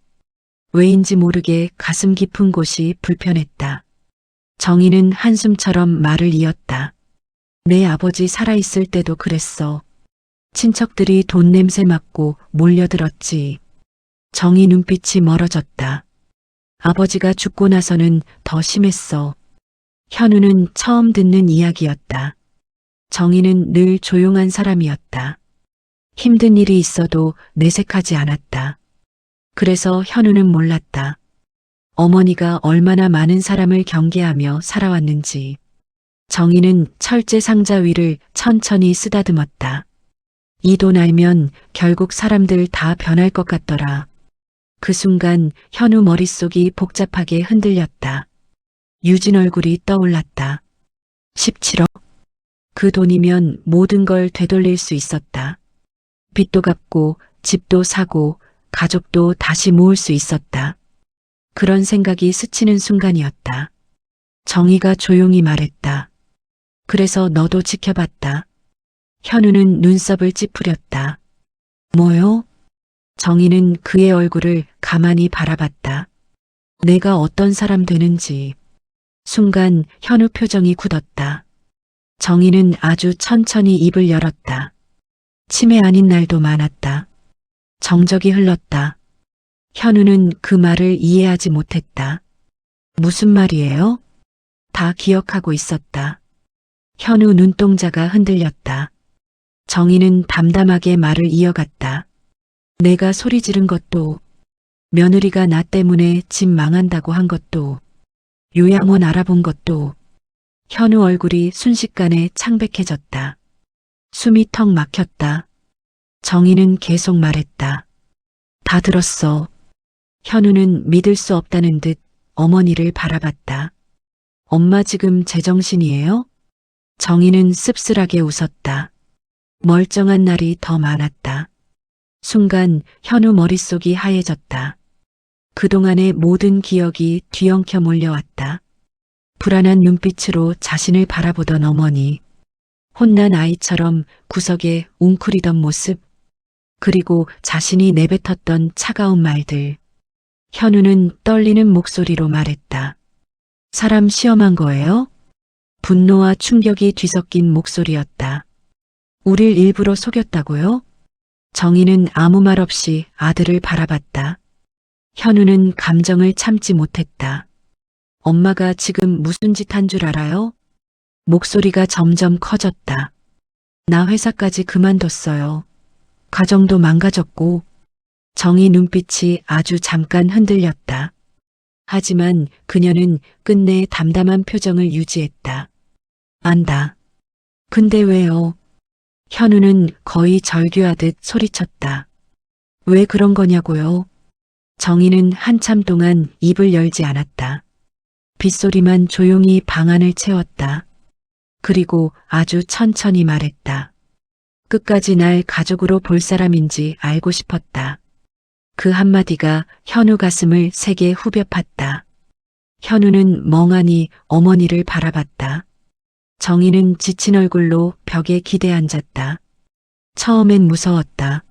왜인지 모르게 가슴 깊은 곳이 불편했다. 정희는 한숨처럼 말을 이었다. 내 아버지 살아있을 때도 그랬어. 친척들이 돈 냄새 맡고 몰려들었지. 정희 눈빛이 멀어졌다. 아버지가 죽고 나서는 더 심했어. 현우는 처음 듣는 이야기였다. 정희는 늘 조용한 사람이었다. 힘든 일이 있어도 내색하지 않았다. 그래서 현우는 몰랐다. 어머니가 얼마나 많은 사람을 경계하며 살아왔는지. 정희는 철제 상자 위를 천천히 쓰다듬었다. 이 돈 알면 결국 사람들 다 변할 것 같더라. 그 순간 현우 머릿속이 복잡하게 흔들렸다. 유진 얼굴이 떠올랐다. 17억? 그 돈이면 모든 걸 되돌릴 수 있었다. 빚도 갚고 집도 사고 가족도 다시 모을 수 있었다. 그런 생각이 스치는 순간이었다. 정희가 조용히 말했다. 그래서 너도 지켜봤다. 현우는 눈썹을 찌푸렸다. 뭐요? 정희는 그의 얼굴을 가만히 바라봤다. 내가 어떤 사람 되는지. 순간 현우 표정이 굳었다. 정희는 아주 천천히 입을 열었다. 치매 아닌 날도 많았다. 정적이 흘렀다. 현우는 그 말을 이해하지 못했다. 무슨 말이에요? 다 기억하고 있었다. 현우 눈동자가 흔들렸다. 정희는 담담하게 말을 이어갔다. 내가 소리 지른 것도, 며느리가 나 때문에 집 망한다고 한 것도, 요양원 알아본 것도. 현우 얼굴이 순식간에 창백해졌다. 숨이 턱 막혔다. 정희는 계속 말했다. 다 들었어. 현우는 믿을 수 없다는 듯 어머니를 바라봤다. 엄마 지금 제정신이에요? 정희는 씁쓸하게 웃었다. 멀쩡한 날이 더 많았다. 순간 현우 머릿속이 하얘졌다. 그동안의 모든 기억이 뒤엉켜 몰려왔다. 불안한 눈빛으로 자신을 바라보던 어머니, 혼난 아이처럼 구석에 웅크리던 모습, 그리고 자신이 내뱉었던 차가운 말들. 현우는 떨리는 목소리로 말했다. 사람 시험한 거예요? 분노와 충격이 뒤섞인 목소리였다. 우릴 일부러 속였다고요? 정희는 아무 말 없이 아들을 바라봤다. 현우는 감정을 참지 못했다. 엄마가 지금 무슨 짓 한 줄 알아요? 목소리가 점점 커졌다. 나 회사까지 그만뒀어요. 가정도 망가졌고. 정희 눈빛이 아주 잠깐 흔들렸다. 하지만 그녀는 끝내 담담한 표정을 유지했다. 안다. 근데 왜요? 현우는 거의 절규하듯 소리쳤다. 왜 그런 거냐고요? 정희는 한참 동안 입을 열지 않았다. 빗소리만 조용히 방안을 채웠다. 그리고 아주 천천히 말했다. 끝까지 날 가족으로 볼 사람인지 알고 싶었다. 그 한마디가 현우 가슴을 세게 후벼 팠다. 현우는 멍하니 어머니를 바라봤다. 정희는 지친 얼굴로 벽에 기대앉았다. 처음엔 무서웠다.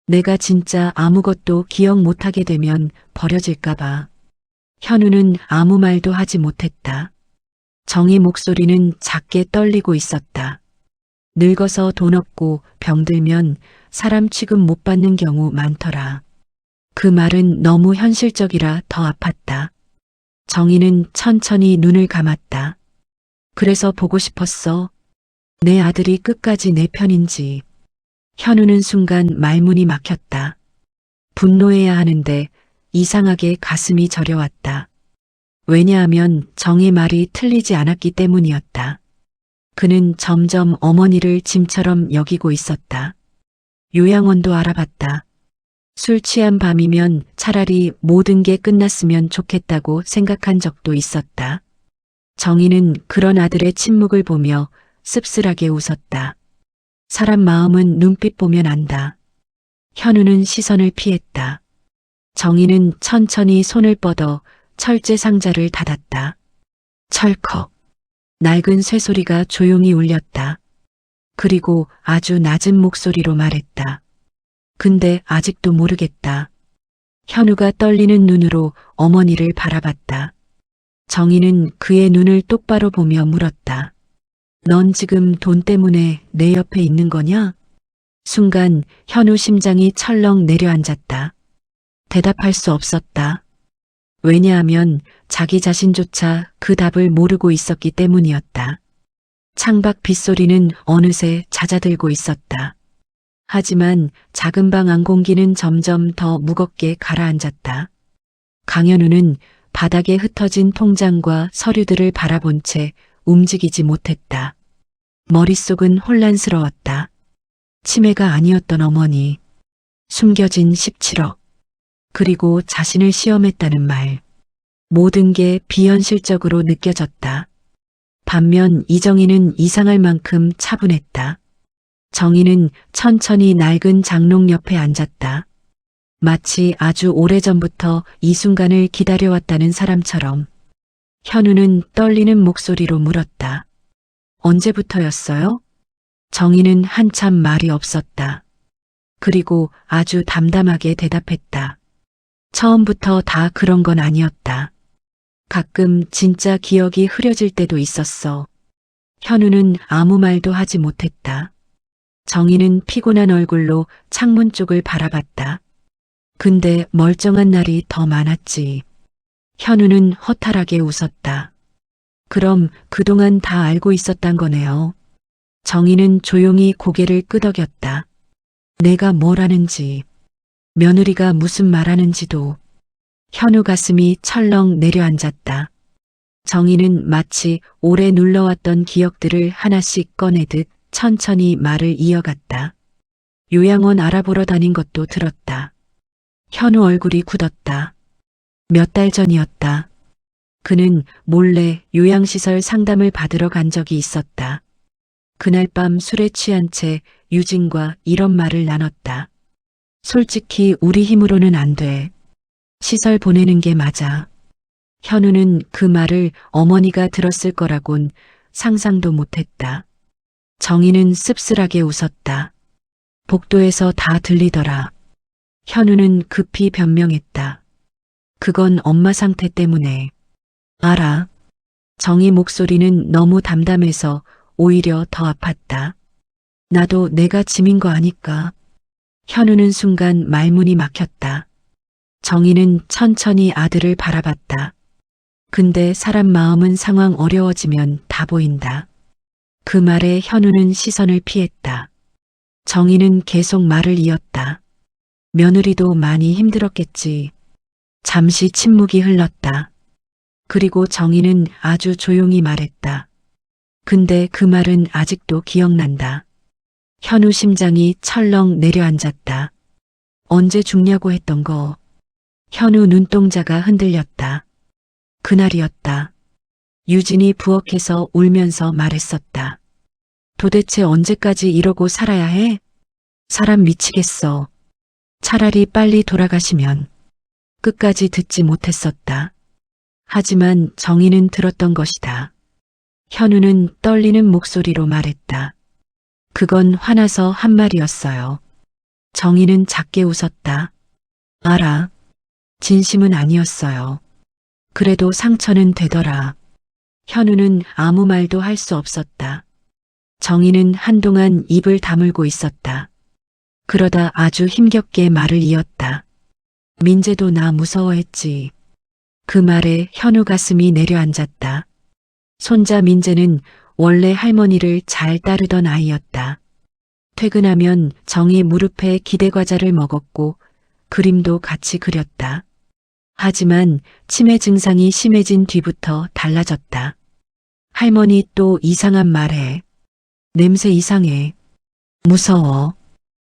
내가 진짜 아무것도 기억 못하게 되면 버려질까봐. 현우는 아무 말도 하지 못했다. 정희 목소리는 작게 떨리고 있었다. 늙어서 돈 없고 병들면 사람 취급 못 받는 경우 많더라. 그 말은 너무 현실적이라 더 아팠다. 정희는 천천히 눈을 감았다. 그래서 보고 싶었어. 내 아들이 끝까지 내 편인지. 현우는 순간 말문이 막혔다. 분노해야 하는데 이상하게 가슴이 저려왔다. 왜냐하면 정의 말이 틀리지 않았기 때문이었다. 그는 점점 어머니를 짐처럼 여기고 있었다. 요양원도 알아봤다. 술 취한 밤이면 차라리 모든 게 끝났으면 좋겠다고 생각한 적도 있었다. 정희는 그런 아들의 침묵을 보며 씁쓸하게 웃었다. 사람 마음은 눈빛 보면 안다. 현우는 시선을 피했다. 정희는 천천히 손을 뻗어 철제 상자를 닫았다. 철컥. 낡은 쇠소리가 조용히 울렸다. 그리고 아주 낮은 목소리로 말했다. 근데 아직도 모르겠다. 현우가 떨리는 눈으로 어머니를 바라봤다. 정희는 그의 눈을 똑바로 보며 물었다. 넌 지금 돈 때문에 내 옆에 있는 거냐? 순간 현우 심장이 철렁 내려앉았다. 대답할 수 없었다. 왜냐하면 자기 자신조차 그 답을 모르고 있었기 때문이었다. 창밖 빗소리는 어느새 잦아들고 있었다. 하지만 작은 방 안 공기는 점점 더 무겁게 가라앉았다. 강현우는 바닥에 흩어진 통장과 서류들을 바라본 채 움직이지 못했다. 머릿속은 혼란스러웠다. 치매가 아니었던 어머니, 숨겨진 17억, 그리고 자신을 시험했다는 말. 모든 게 비현실적으로 느껴졌다. 반면 이정희는 이상할 만큼 차분했다. 정희는 천천히 낡은 장롱 옆에 앉았다. 마치 아주 오래전부터 이 순간을 기다려왔다는 사람처럼. 현우는 떨리는 목소리로 물었다. 언제부터였어요? 정희는 한참 말이 없었다. 그리고 아주 담담하게 대답했다. 처음부터 다 그런 건 아니었다. 가끔 진짜 기억이 흐려질 때도 있었어. 현우는 아무 말도 하지 못했다. 정희는 피곤한 얼굴로 창문 쪽을 바라봤다. 근데 멀쩡한 날이 더 많았지. 현우는 허탈하게 웃었다. 그럼 그동안 다 알고 있었단 거네요. 정희는 조용히 고개를 끄덕였다. 내가 뭘 하는지, 며느리가 무슨 말하는지도. 현우 가슴이 철렁 내려앉았다. 정희는 마치 오래 눌러왔던 기억들을 하나씩 꺼내듯 천천히 말을 이어갔다. 요양원 알아보러 다닌 것도 들었다. 현우 얼굴이 굳었다. 몇 달 전이었다. 그는 몰래 요양시설 상담을 받으러 간 적이 있었다. 그날 밤 술에 취한 채 유진과 이런 말을 나눴다. 솔직히 우리 힘으로는 안 돼. 시설 보내는 게 맞아. 현우는 그 말을 어머니가 들었을 거라곤 상상도 못했다. 정희는 씁쓸하게 웃었다. 복도에서 다 들리더라. 현우는 급히 변명했다. 그건 엄마 상태 때문에. 알아. 정희 목소리는 너무 담담해서 오히려 더 아팠다. 나도 내가 짐인 거 아니까. 현우는 순간 말문이 막혔다. 정희는 천천히 아들을 바라봤다. 근데 사람 마음은 상황 어려워지면 다 보인다. 그 말에 현우는 시선을 피했다. 정희는 계속 말을 이었다. 며느리도 많이 힘들었겠지. 잠시 침묵이 흘렀다. 그리고 정희는 아주 조용히 말했다. 근데 그 말은 아직도 기억난다. 현우 심장이 철렁 내려앉았다. 언제 죽냐고 했던 거. 현우 눈동자가 흔들렸다. 그날이었다. 유진이 부엌에서 울면서 말했었다. 도대체 언제까지 이러고 살아야 해? 사람 미치겠어. 차라리 빨리 돌아가시면. 끝까지 듣지 못했었다. 하지만 정희는 들었던 것이다. 현우는 떨리는 목소리로 말했다. 그건 화나서 한 말이었어요. 정희는 작게 웃었다. 알아. 진심은 아니었어요. 그래도 상처는 되더라. 현우는 아무 말도 할 수 없었다. 정희는 한동안 입을 다물고 있었다. 그러다 아주 힘겹게 말을 이었다. 민재도 나 무서워했지. 그 말에 현우 가슴이 내려앉았다. 손자 민재는 원래 할머니를 잘 따르던 아이였다. 퇴근하면 정희 무릎에 기대과자를 먹었고 그림도 같이 그렸다. 하지만 치매 증상이 심해진 뒤부터 달라졌다. 할머니 또 이상한 말해. 냄새 이상해. 무서워.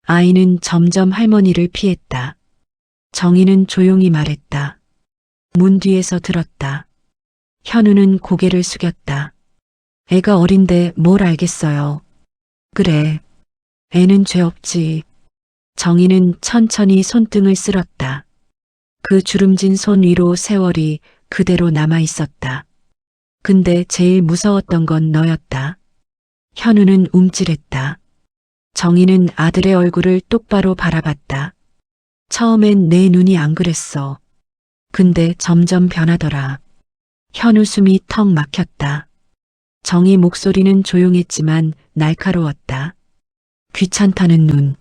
아이는 점점 할머니를 피했다. 정희는 조용히 말했다. 문 뒤에서 들었다. 현우는 고개를 숙였다. 애가 어린데 뭘 알겠어요. 그래. 애는 죄 없지. 정희는 천천히 손등을 쓸었다. 그 주름진 손 위로 세월이 그대로 남아 있었다. 근데 제일 무서웠던 건 너였다. 현우는 움찔했다. 정희는 아들의 얼굴을 똑바로 바라봤다. 처음엔 내 눈이 안 그랬어. 근데 점점 변하더라. 현우 숨이 턱 막혔다. 정희 목소리는 조용했지만 날카로웠다. 귀찮다는 눈,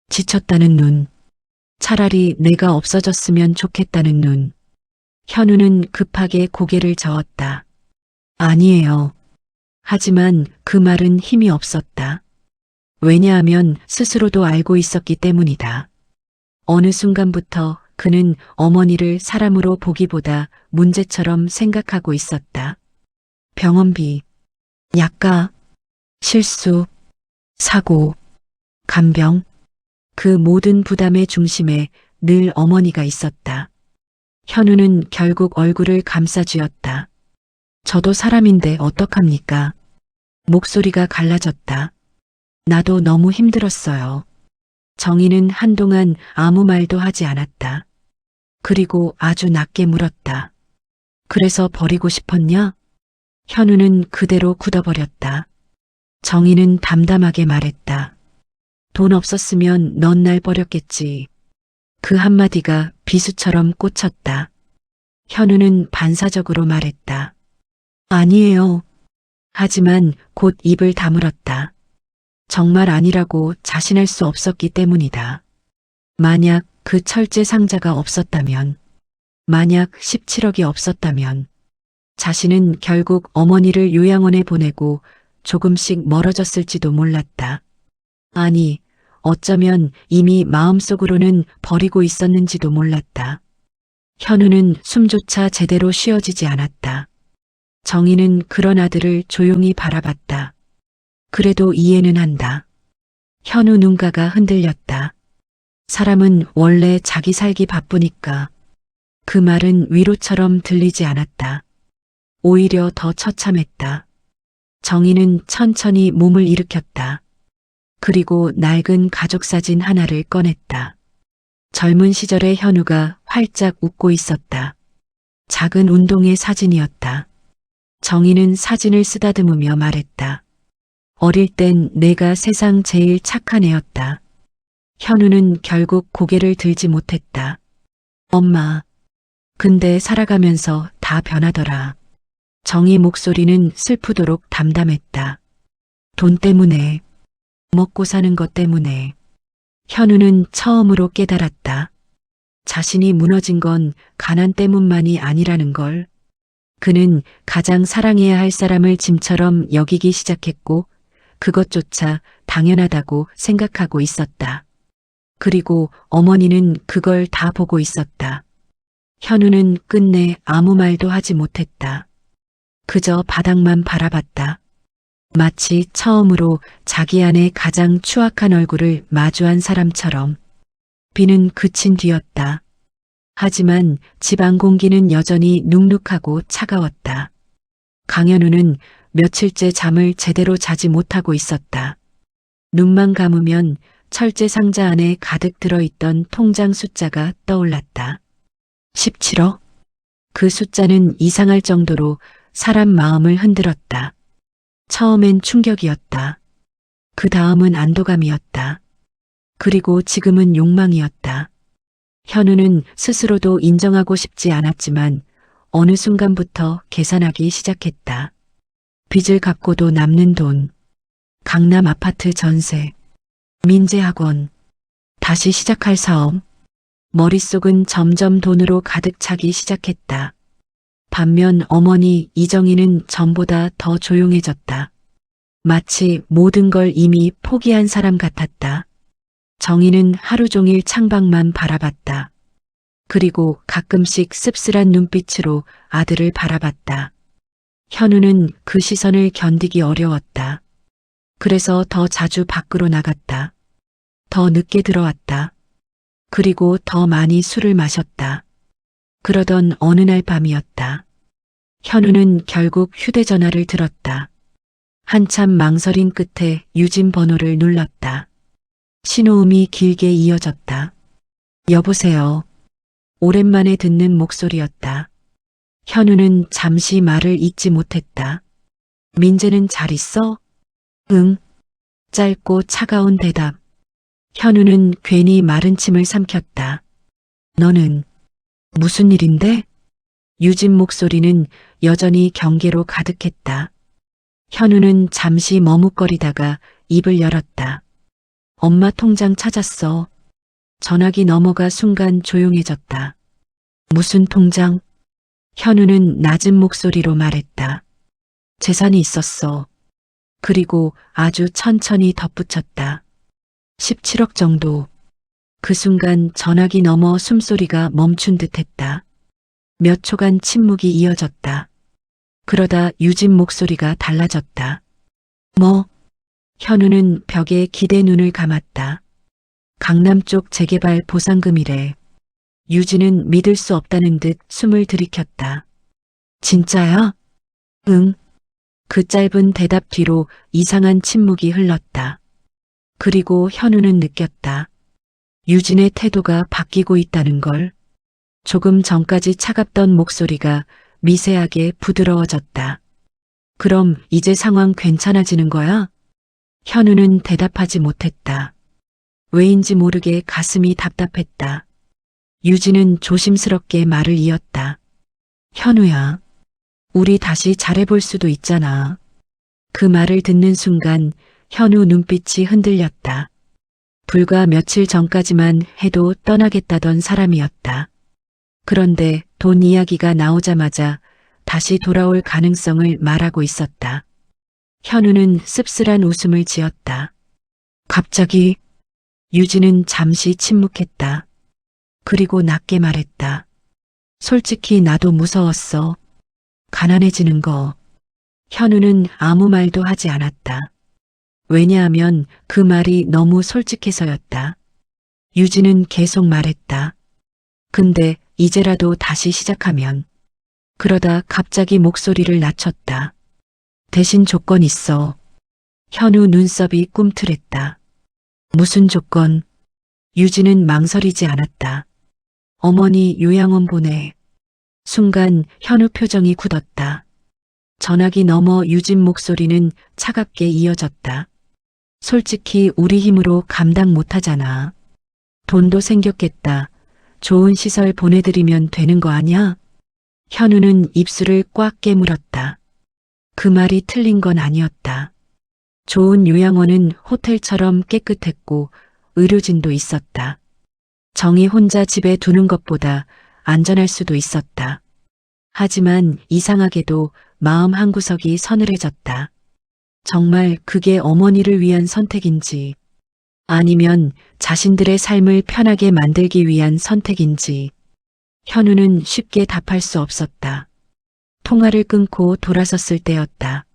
지쳤다는 눈, 차라리 내가 없어졌으면 좋겠다는 눈. 현우는 급하게 고개를 저었다. 아니에요. 하지만 그 말은 힘이 없었다. 왜냐하면 스스로도 알고 있었기 때문이다. 어느 순간부터 그는 어머니를 사람으로 보기보다 문제처럼 생각하고 있었다. 병원비, 약가, 실수, 사고, 간병, 그 모든 부담의 중심에 늘 어머니가 있었다. 현우는 결국 얼굴을 감싸쥐었다. 저도 사람인데 어떡합니까? 목소리가 갈라졌다. 나도 너무 힘들었어요. 정희는 한동안 아무 말도 하지 않았다. 그리고 아주 낮게 물었다. 그래서 버리고 싶었냐? 현우는 그대로 굳어버렸다. 정희는 담담하게 말했다. 돈 없었으면 넌 날 버렸겠지. 그 한마디가 비수처럼 꽂혔다. 현우는 반사적으로 말했다. 아니에요. 하지만 곧 입을 다물었다. 정말 아니라고 자신할 수 없었기 때문이다. 만약 그 철제 상자가 없었다면, 만약 17억이 없었다면, 자신은 결국 어머니를 요양원에 보내고 조금씩 멀어졌을지도 몰랐다. 아니, 어쩌면 이미 마음속으로는 버리고 있었는지도 몰랐다. 현우는 숨조차 제대로 쉬어지지 않았다. 정희는 그런 아들을 조용히 바라봤다. 그래도 이해는 한다. 현우 눈가가 흔들렸다. 사람은 원래 자기 살기 바쁘니까. 그 말은 위로처럼 들리지 않았다. 오히려 더 처참했다. 정희는 천천히 몸을 일으켰다. 그리고 낡은 가족사진 하나를 꺼냈다. 젊은 시절의 현우가 활짝 웃고 있었다. 작은 운동회 사진이었다. 정희는 사진을 쓰다듬으며 말했다. 어릴 땐 내가 세상 제일 착한 애였다. 현우는 결국 고개를 들지 못했다. 엄마, 근데 살아가면서 다 변하더라. 정희 목소리는 슬프도록 담담했다. 돈 때문에, 먹고 사는 것 때문에. 현우는 처음으로 깨달았다. 자신이 무너진 건 가난 때문만이 아니라는 걸. 그는 가장 사랑해야 할 사람을 짐처럼 여기기 시작했고 그것조차 당연하다고 생각하고 있었다. 그리고 어머니는 그걸 다 보고 있었다. 현우는 끝내 아무 말도 하지 못했다. 그저 바닥만 바라봤다. 마치 처음으로 자기 안의 가장 추악한 얼굴을 마주한 사람처럼. 비는 그친 뒤였다. 하지만 집안 공기는 여전히 눅눅하고 차가웠다. 강현우는 며칠째 잠을 제대로 자지 못하고 있었다. 눈만 감으면 철제 상자 안에 가득 들어있던 통장 숫자가 떠올랐다. 17억? 그 숫자는 이상할 정도로 사람 마음을 흔들었다. 처음엔 충격이었다. 그 다음은 안도감이었다. 그리고 지금은 욕망이었다. 현우는 스스로도 인정하고 싶지 않았지만 어느 순간부터 계산하기 시작했다. 빚을 갚고도 남는 돈, 강남 아파트 전세, 민재학원, 다시 시작할 사업. 머릿속은 점점 돈으로 가득 차기 시작했다. 반면 어머니 이정희는 전보다 더 조용해졌다. 마치 모든 걸 이미 포기한 사람 같았다. 정희는 하루 종일 창밖만 바라봤다. 그리고 가끔씩 씁쓸한 눈빛으로 아들을 바라봤다. 현우는 그 시선을 견디기 어려웠다. 그래서 더 자주 밖으로 나갔다. 더 늦게 들어왔다. 그리고 더 많이 술을 마셨다. 그러던 어느 날 밤이었다. 현우는 결국 휴대전화를 들었다. 한참 망설인 끝에 유진 번호를 눌렀다. 신호음이 길게 이어졌다. 여보세요. 오랜만에 듣는 목소리였다. 현우는 잠시 말을 잇지 못했다. 민재는 잘 있어? 응. 짧고 차가운 대답. 현우는 괜히 마른 침을 삼켰다. 너는 무슨 일인데? 유진 목소리는 여전히 경계로 가득했다. 현우는 잠시 머뭇거리다가 입을 열었다. 엄마 통장 찾았어. 전화기 넘어가 순간 조용해졌다. 무슨 통장? 현우는 낮은 목소리로 말했다. 재산이 있었어. 그리고 아주 천천히 덧붙였다. 17억 정도. 그 순간 전화기 너머 숨소리가 멈춘 듯했다. 몇 초간 침묵이 이어졌다. 그러다 유진 목소리가 달라졌다. 뭐? 현우는 벽에 기대 눈을 감았다. 강남 쪽 재개발 보상금이래. 유진은 믿을 수 없다는 듯 숨을 들이켰다. 진짜야? 응. 그 짧은 대답 뒤로 이상한 침묵이 흘렀다. 그리고 현우는 느꼈다. 유진의 태도가 바뀌고 있다는 걸. 조금 전까지 차갑던 목소리가 미세하게 부드러워졌다. 그럼 이제 상황 괜찮아지는 거야? 현우는 대답하지 못했다. 왜인지 모르게 가슴이 답답했다. 유진은 조심스럽게 말을 이었다. 현우야, 우리 다시 잘해볼 수도 있잖아. 그 말을 듣는 순간 현우 눈빛이 흔들렸다. 불과 며칠 전까지만 해도 떠나겠다던 사람이었다. 그런데 돈 이야기가 나오자마자 다시 돌아올 가능성을 말하고 있었다. 현우는 씁쓸한 웃음을 지었다. 갑자기 유진은 잠시 침묵했다. 그리고 낮게 말했다. 솔직히 나도 무서웠어. 가난해지는 거. 현우는 아무 말도 하지 않았다. 왜냐하면 그 말이 너무 솔직해서였다. 유진은 계속 말했다. 근데 이제라도 다시 시작하면. 그러다 갑자기 목소리를 낮췄다. 대신 조건 있어. 현우 눈썹이 꿈틀했다. 무슨 조건? 유진은 망설이지 않았다. 어머니 요양원 보내. 순간 현우 표정이 굳었다. 전화기 너머 유진 목소리는 차갑게 이어졌다. 솔직히 우리 힘으로 감당 못하잖아. 돈도 생겼겠다. 좋은 시설 보내드리면 되는 거 아니야? 현우는 입술을 꽉 깨물었다. 그 말이 틀린 건 아니었다. 좋은 요양원은 호텔처럼 깨끗했고 의료진도 있었다. 정희 혼자 집에 두는 것보다 안전할 수도 있었다. 하지만 이상하게도 마음 한구석이 서늘해졌다. 정말 그게 어머니를 위한 선택인지 아니면 자신들의 삶을 편하게 만들기 위한 선택인지 현우는 쉽게 답할 수 없었다. 통화를 끊고 돌아섰을 때였다.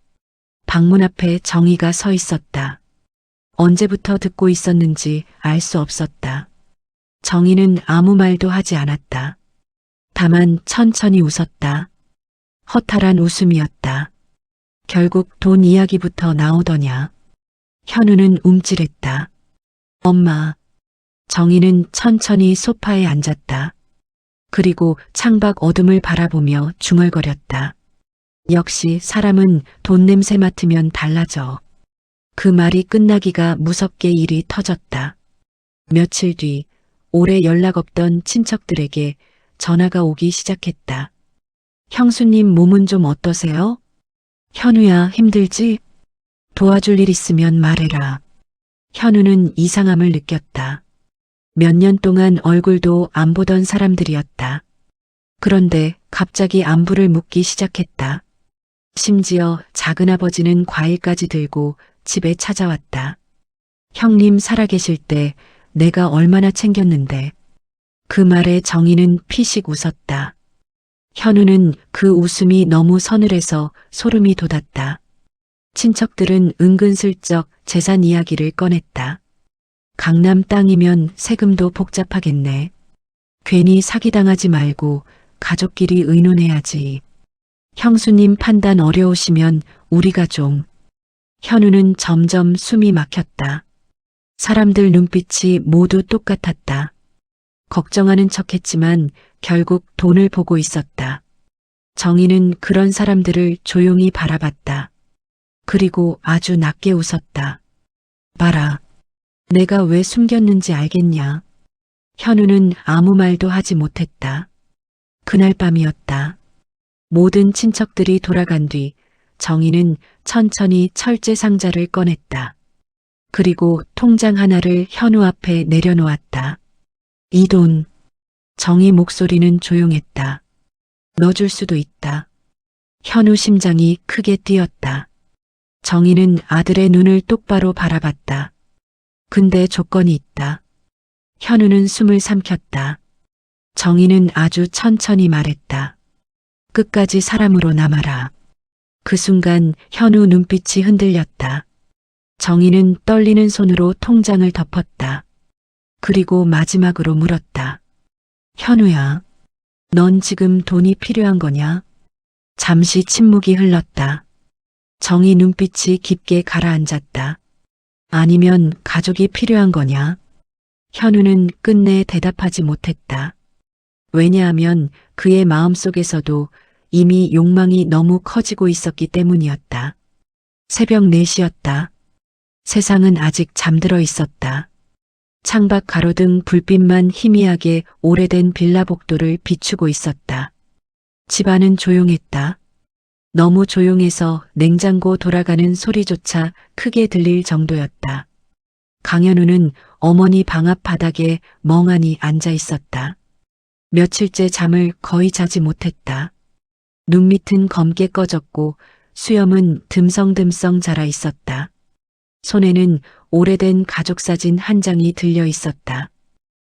방문 앞에 정희가 서 있었다. 언제부터 듣고 있었는지 알 수 없었다. 정희는 아무 말도 하지 않았다. 다만 천천히 웃었다. 허탈한 웃음이었다. 결국 돈 이야기부터 나오더냐. 현우는 움찔했다. 엄마. 정희는 천천히 소파에 앉았다. 그리고 창밖 어둠을 바라보며 중얼거렸다. 역시 사람은 돈 냄새 맡으면 달라져. 그 말이 끝나기가 무섭게 일이 터졌다. 며칠 뒤 오래 연락 없던 친척들에게 전화가 오기 시작했다. 형수님 몸은 좀 어떠세요? 현우야, 힘들지? 도와줄 일 있으면 말해라. 현우는 이상함을 느꼈다. 몇 년 동안 얼굴도 안 보던 사람들이었다. 그런데 갑자기 안부를 묻기 시작했다. 심지어 작은아버지는 과일까지 들고 집에 찾아왔다. 형님 살아계실 때 내가 얼마나 챙겼는데. 그 말에 정희는 피식 웃었다. 현우는 그 웃음이 너무 서늘해서 소름이 돋았다. 친척들은 은근슬쩍 재산 이야기를 꺼냈다. 강남 땅이면 세금도 복잡하겠네. 괜히 사기당하지 말고 가족끼리 의논해야지. 형수님 판단 어려우시면 우리가 좀. 현우는 점점 숨이 막혔다. 사람들 눈빛이 모두 똑같았다. 걱정하는 척했지만 결국 돈을 보고 있었다. 정희는 그런 사람들을 조용히 바라봤다. 그리고 아주 낮게 웃었다. 봐라. 내가 왜 숨겼는지 알겠냐? 현우는 아무 말도 하지 못했다. 그날 밤이었다. 모든 친척들이 돌아간 뒤 정희는 천천히 철제 상자를 꺼냈다. 그리고 통장 하나를 현우 앞에 내려놓았다. 이 돈. 정희 목소리는 조용했다. 너 줄 수도 있다. 현우 심장이 크게 뛰었다. 정희는 아들의 눈을 똑바로 바라봤다. 근데 조건이 있다. 현우는 숨을 삼켰다. 정희는 아주 천천히 말했다. 끝까지 사람으로 남아라. 그 순간 현우 눈빛이 흔들렸다. 정희는 떨리는 손으로 통장을 덮었다. 그리고 마지막으로 물었다. 현우야, 넌 지금 돈이 필요한 거냐? 잠시 침묵이 흘렀다. 정희 눈빛이 깊게 가라앉았다. 아니면 가족이 필요한 거냐? 현우는 끝내 대답하지 못했다. 왜냐하면 그의 마음속에서도 이미 욕망이 너무 커지고 있었기 때문이었다. 새벽 4시였다. 세상은 아직 잠들어 있었다. 창밖 가로등 불빛만 희미하게 오래된 빌라 복도를 비추고 있었다. 집안은 조용했다. 너무 조용해서 냉장고 돌아가는 소리조차 크게 들릴 정도였다. 강현우는 어머니 방 앞 바닥에 멍하니 앉아 있었다. 며칠째 잠을 거의 자지 못했다. 눈밑은 검게 꺼졌고 수염은 듬성듬성 자라 있었다. 손에는 오래된 가족사진 한 장이 들려 있었다.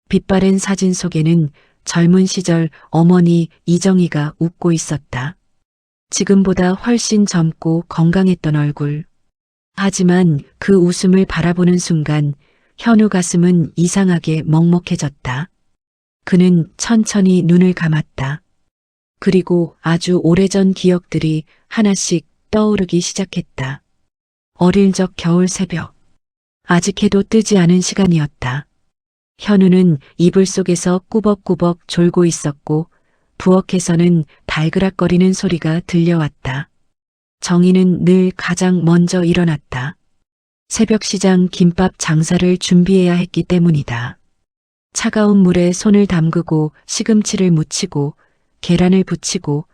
빛바랜 사진 속에는 젊은 시절 어머니 이정희가 웃고 있었다. 지금보다 훨씬 젊고 건강했던 얼굴. 하지만 그 웃음을 바라보는 순간 현우 가슴은 이상하게 먹먹해졌다. 그는 천천히 눈을 감았다. 그리고 아주 오래전 기억들이 하나씩 떠오르기 시작했다. 어릴 적 겨울 새벽. 아직 해도 뜨지 않은 시간이었다. 현우는 이불 속에서 꾸벅꾸벅 졸고 있었고 부엌에서는 달그락거리는 소리가 들려왔다. 정희는 늘 가장 먼저 일어났다. 새벽 시장 김밥 장사를 준비해야 했기 때문이다. 차가운 물에 손을 담그고 시금치를 묻히고 계란을 부치고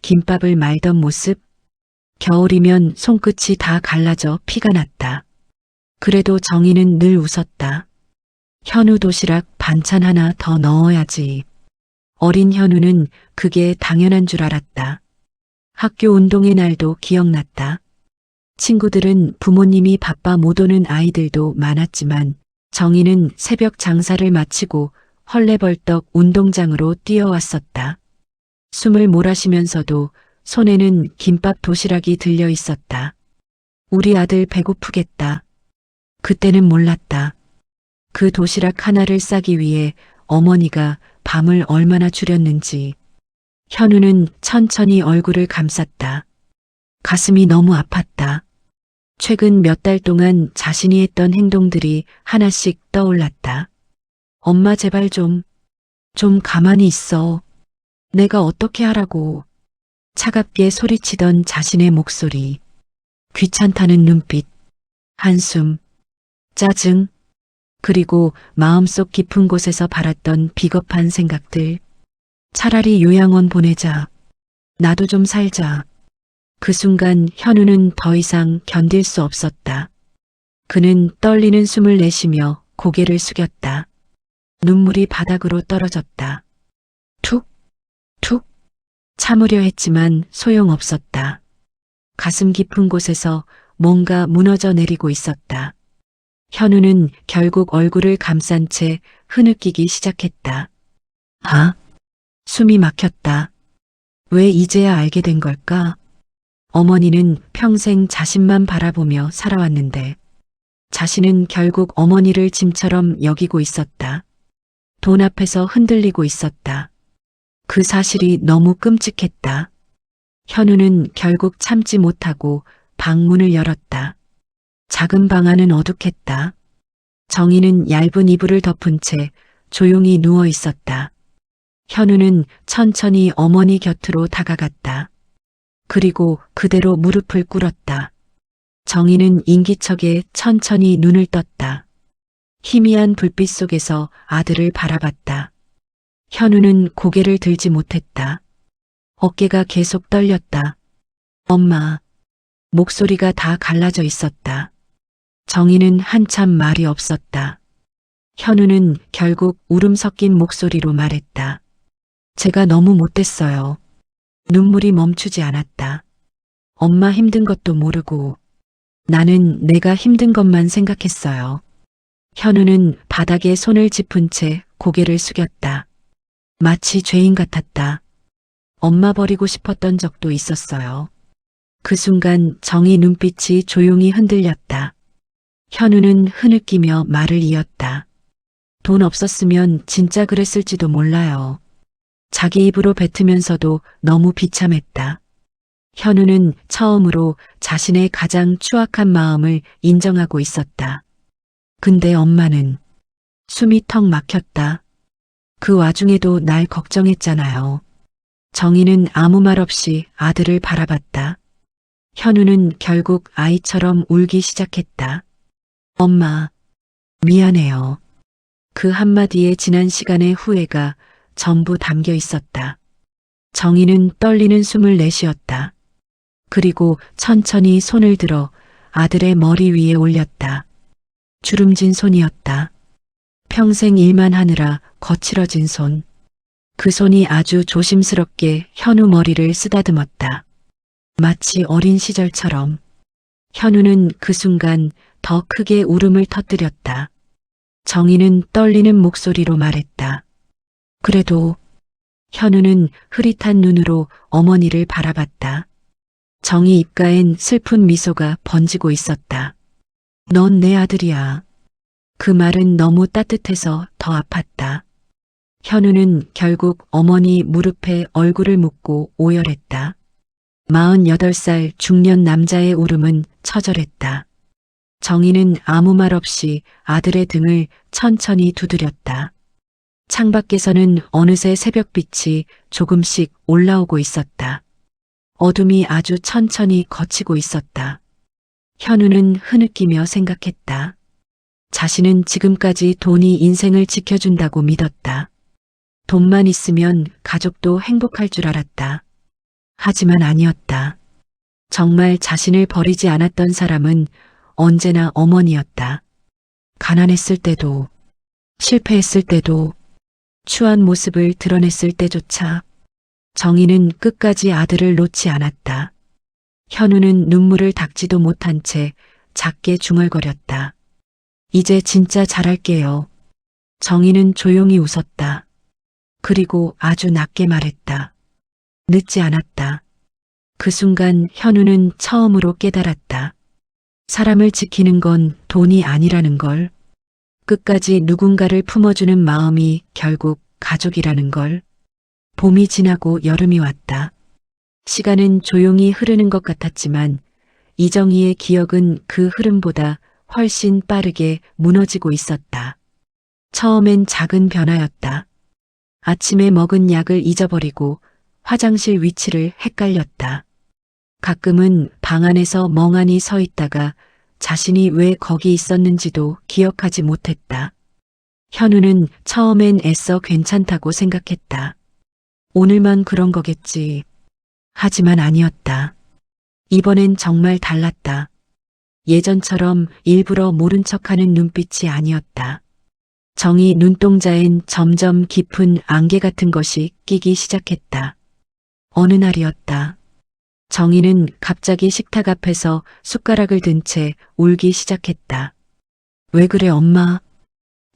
김밥을 말던 모습. 겨울이면 손끝이 다 갈라져 피가 났다. 그래도 정희는 늘 웃었다. 현우 도시락 반찬 하나 더 넣어야지. 어린 현우는 그게 당연한 줄 알았다. 학교 운동의 날도 기억났다. 친구들은 부모님이 바빠 못 오는 아이들도 많았지만 정희는 새벽 장사를 마치고 헐레벌떡 운동장으로 뛰어왔었다. 숨을 몰아쉬면서도 손에는 김밥 도시락이 들려 있었다. 우리 아들 배고프겠다. 그때는 몰랐다. 그 도시락 하나를 싸기 위해 어머니가 밤을 얼마나 줄였는지. 현우는 천천히 얼굴을 감쌌다. 가슴이 너무 아팠다. 최근 몇 달 동안 자신이 했던 행동들이 하나씩 떠올랐다. 엄마 제발 좀 가만히 있어. 내가 어떻게 하라고. 차갑게 소리치던 자신의 목소리. 귀찮다는 눈빛. 한숨. 짜증. 그리고 마음속 깊은 곳에서 바랐던 비겁한 생각들. 차라리 요양원 보내자. 나도 좀 살자. 그 순간 현우는 더 이상 견딜 수 없었다. 그는 떨리는 숨을 내쉬며 고개를 숙였다. 눈물이 바닥으로 떨어졌다. 툭, 툭. 참으려 했지만 소용없었다. 가슴 깊은 곳에서 뭔가 무너져 내리고 있었다. 현우는 결국 얼굴을 감싼 채 흐느끼기 시작했다. 아, 숨이 막혔다. 왜 이제야 알게 된 걸까? 어머니는 평생 자신만 바라보며 살아왔는데 자신은 결국 어머니를 짐처럼 여기고 있었다. 돈 앞에서 흔들리고 있었다. 그 사실이 너무 끔찍했다. 현우는 결국 참지 못하고 방문을 열었다. 작은 방 안은 어둑했다. 정희는 얇은 이불을 덮은 채 조용히 누워 있었다. 현우는 천천히 어머니 곁으로 다가갔다. 그리고 그대로 무릎을 꿇었다. 정희는 인기척에 천천히 눈을 떴다. 희미한 불빛 속에서 아들을 바라봤다. 현우는 고개를 들지 못했다. 어깨가 계속 떨렸다. 엄마. 목소리가 다 갈라져 있었다. 정희는 한참 말이 없었다. 현우는 결국 울음 섞인 목소리로 말했다. 제가 너무 못됐어요. 눈물이 멈추지 않았다. 엄마 힘든 것도 모르고 나는 내가 힘든 것만 생각했어요. 현우는 바닥에 손을 짚은 채 고개를 숙였다. 마치 죄인 같았다. 엄마 버리고 싶었던 적도 있었어요. 그 순간 정희 눈빛이 조용히 흔들렸다. 현우는 흐느끼며 말을 이었다. 돈 없었으면 진짜 그랬을지도 몰라요. 자기 입으로 뱉으면서도 너무 비참했다. 현우는 처음으로 자신의 가장 추악한 마음을 인정하고 있었다. 근데 엄마는 숨이 턱 막혔다. 그 와중에도 날 걱정했잖아요. 정희는 아무 말 없이 아들을 바라봤다. 현우는 결국 아이처럼 울기 시작했다. 엄마, 미안해요. 그 한마디에 지난 시간의 후회가 전부 담겨 있었다. 정희는 떨리는 숨을 내쉬었다. 그리고 천천히 손을 들어 아들의 머리 위에 올렸다. 주름진 손이었다. 평생 일만 하느라 거칠어진 손. 그 손이 아주 조심스럽게 현우 머리를 쓰다듬었다. 마치 어린 시절처럼. 현우는 그 순간 더 크게 울음을 터뜨렸다. 정희는 떨리는 목소리로 말했다. 그래도 현우는 흐릿한 눈으로 어머니를 바라봤다. 정희 입가엔 슬픈 미소가 번지고 있었다. 넌 내 아들이야. 그 말은 너무 따뜻해서 더 아팠다. 현우는 결국 어머니 무릎에 얼굴을 묻고 오열했다. 48살 중년 남자의 울음은 처절했다. 정희는 아무 말 없이 아들의 등을 천천히 두드렸다. 창밖에서는 어느새 새벽빛이 조금씩 올라오고 있었다. 어둠이 아주 천천히 걷히고 있었다. 현우는 흐느끼며 생각했다. 자신은 지금까지 돈이 인생을 지켜준다고 믿었다. 돈만 있으면 가족도 행복할 줄 알았다. 하지만 아니었다. 정말 자신을 버리지 않았던 사람은 언제나 어머니였다. 가난했을 때도, 실패했을 때도, 추한 모습을 드러냈을 때조차 정희는 끝까지 아들을 놓지 않았다. 현우는 눈물을 닦지도 못한 채 작게 중얼거렸다. 이제 진짜 잘할게요. 정희는 조용히 웃었다. 그리고 아주 낮게 말했다. 늦지 않았다. 그 순간 현우는 처음으로 깨달았다. 사람을 지키는 건 돈이 아니라는 걸. 끝까지 누군가를 품어주는 마음이 결국 가족이라는 걸. 봄이 지나고 여름이 왔다. 시간은 조용히 흐르는 것 같았지만 이정희의 기억은 그 흐름보다 훨씬 빠르게 무너지고 있었다. 처음엔 작은 변화였다. 아침에 먹은 약을 잊어버리고 화장실 위치를 헷갈렸다. 가끔은 방 안에서 멍하니 서 있다가 자신이 왜 거기 있었는지도 기억하지 못했다. 현우는 처음엔 애써 괜찮다고 생각했다. 오늘만 그런 거겠지. 하지만 아니었다. 이번엔 정말 달랐다. 예전처럼 일부러 모른 척하는 눈빛이 아니었다. 정희 눈동자엔 점점 깊은 안개 같은 것이 끼기 시작했다. 어느 날이었다. 정희는 갑자기 식탁 앞에서 숟가락을 든 채 울기 시작했다. 왜 그래 엄마?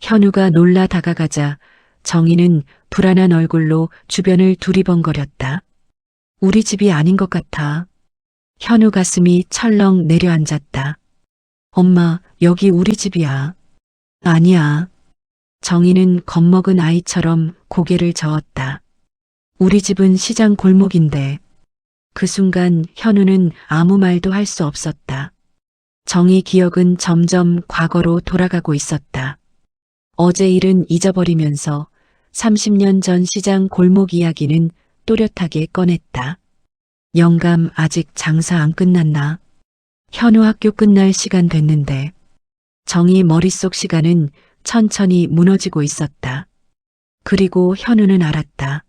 현우가 놀라 다가가자 정희는 불안한 얼굴로 주변을 두리번거렸다. 우리 집이 아닌 것 같아. 현우 가슴이 철렁 내려앉았다. 엄마, 여기 우리 집이야. 아니야. 정희는 겁먹은 아이처럼 고개를 저었다. 우리 집은 시장 골목인데. 그 순간 현우는 아무 말도 할 수 없었다. 정희 기억은 점점 과거로 돌아가고 있었다. 어제 일은 잊어버리면서 30년 전 시장 골목 이야기는 또렷하게 꺼냈다. 영감, 아직 장사 안 끝났나? 현우 학교 끝날 시간 됐는데. 정희 머릿속 시간은 천천히 무너지고 있었다. 그리고 현우는 알았다.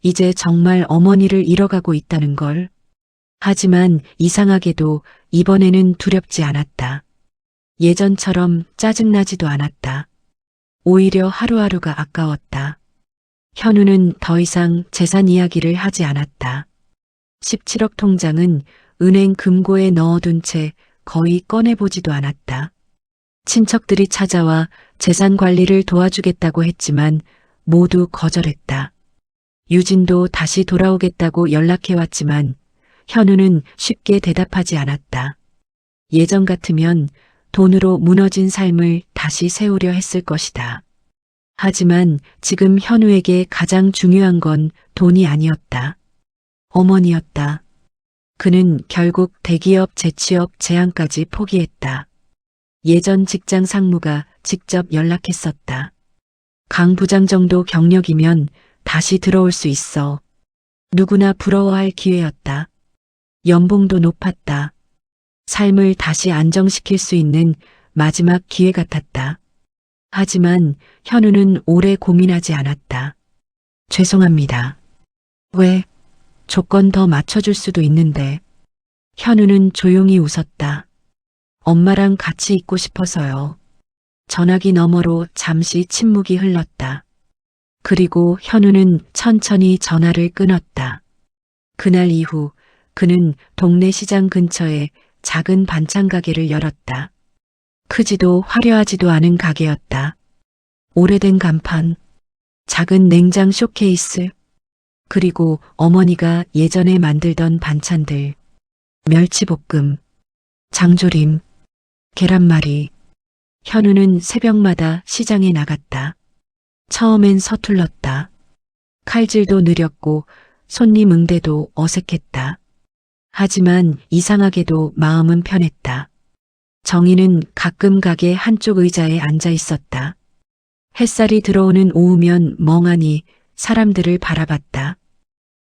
이제 정말 어머니를 잃어가고 있다는 걸. 하지만 이상하게도 이번에는 두렵지 않았다. 예전처럼 짜증나지도 않았다. 오히려 하루하루가 아까웠다. 현우는 더 이상 재산 이야기를 하지 않았다. 17억 통장은 은행 금고에 넣어둔 채 거의 꺼내보지도 않았다. 친척들이 찾아와 재산 관리를 도와주겠다고 했지만 모두 거절했다. 유진도 다시 돌아오겠다고 연락해왔지만 현우는 쉽게 대답하지 않았다. 예전 같으면 돈으로 무너진 삶을 다시 세우려 했을 것이다. 하지만 지금 현우에게 가장 중요한 건 돈이 아니었다. 어머니였다. 그는 결국 대기업 재취업 제안까지 포기했다. 예전 직장 상무가 직접 연락했었다. 강 부장 정도 경력이면 다시 들어올 수 있어. 누구나 부러워할 기회였다. 연봉도 높았다. 삶을 다시 안정시킬 수 있는 마지막 기회 같았다. 하지만 현우는 오래 고민하지 않았다. 죄송합니다. 왜? 조건 더 맞춰줄 수도 있는데. 현우는 조용히 웃었다. 엄마랑 같이 있고 싶어서요. 전화기 너머로 잠시 침묵이 흘렀다. 그리고 현우는 천천히 전화를 끊었다. 그날 이후 그는 동네 시장 근처에 작은 반찬 가게를 열었다. 크지도 화려하지도 않은 가게였다. 오래된 간판, 작은 냉장 쇼케이스, 그리고 어머니가 예전에 만들던 반찬들, 멸치볶음, 장조림, 계란말이. 현우는 새벽마다 시장에 나갔다. 처음엔 서툴렀다. 칼질도 느렸고 손님 응대도 어색했다. 하지만 이상하게도 마음은 편했다. 정희는 가끔 가게 한쪽 의자에 앉아 있었다. 햇살이 들어오는 오후면 멍하니 사람들을 바라봤다.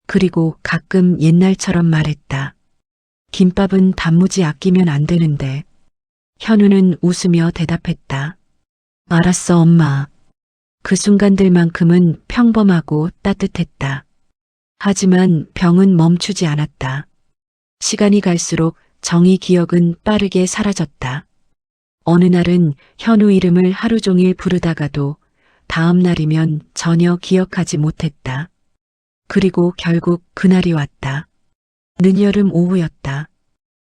그리고 가끔 옛날처럼 말했다. 김밥은 단무지 아끼면 안 되는데. 현우는 웃으며 대답했다. 알았어, 엄마. 그 순간들만큼은 평범하고 따뜻했다. 하지만 병은 멈추지 않았다. 시간이 갈수록 정희 기억은 빠르게 사라졌다. 어느 날은 현우 이름을 하루 종일 부르다가도 다음 날이면 전혀 기억하지 못했다. 그리고 결국 그날이 왔다. 늦여름 오후였다.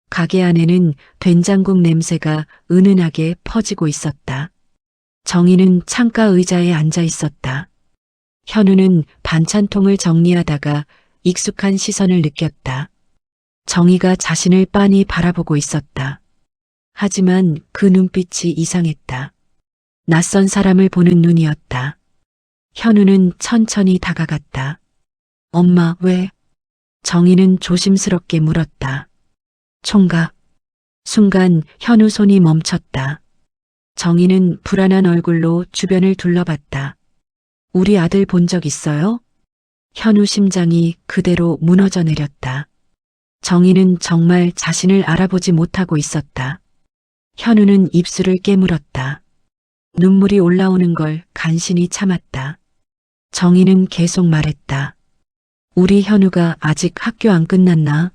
가게 안에는 된장국 냄새가 은은하게 퍼지고 있었다. 정희는 창가 의자에 앉아 있었다. 현우는 반찬통을 정리하다가 익숙한 시선을 느꼈다. 정희가 자신을 빤히 바라보고 있었다. 하지만 그 눈빛이 이상했다. 낯선 사람을 보는 눈이었다. 현우는 천천히 다가갔다. 엄마, 왜? 정희는 조심스럽게 물었다. 총각. 순간 현우 손이 멈췄다. 정희는 불안한 얼굴로 주변을 둘러봤다. 우리 아들 본 적 있어요? 현우 심장이 그대로 무너져 내렸다. 정희는 정말 자신을 알아보지 못하고 있었다. 현우는 입술을 깨물었다. 눈물이 올라오는 걸 간신히 참았다. 정희는 계속 말했다. 우리 현우가 아직 학교 안 끝났나?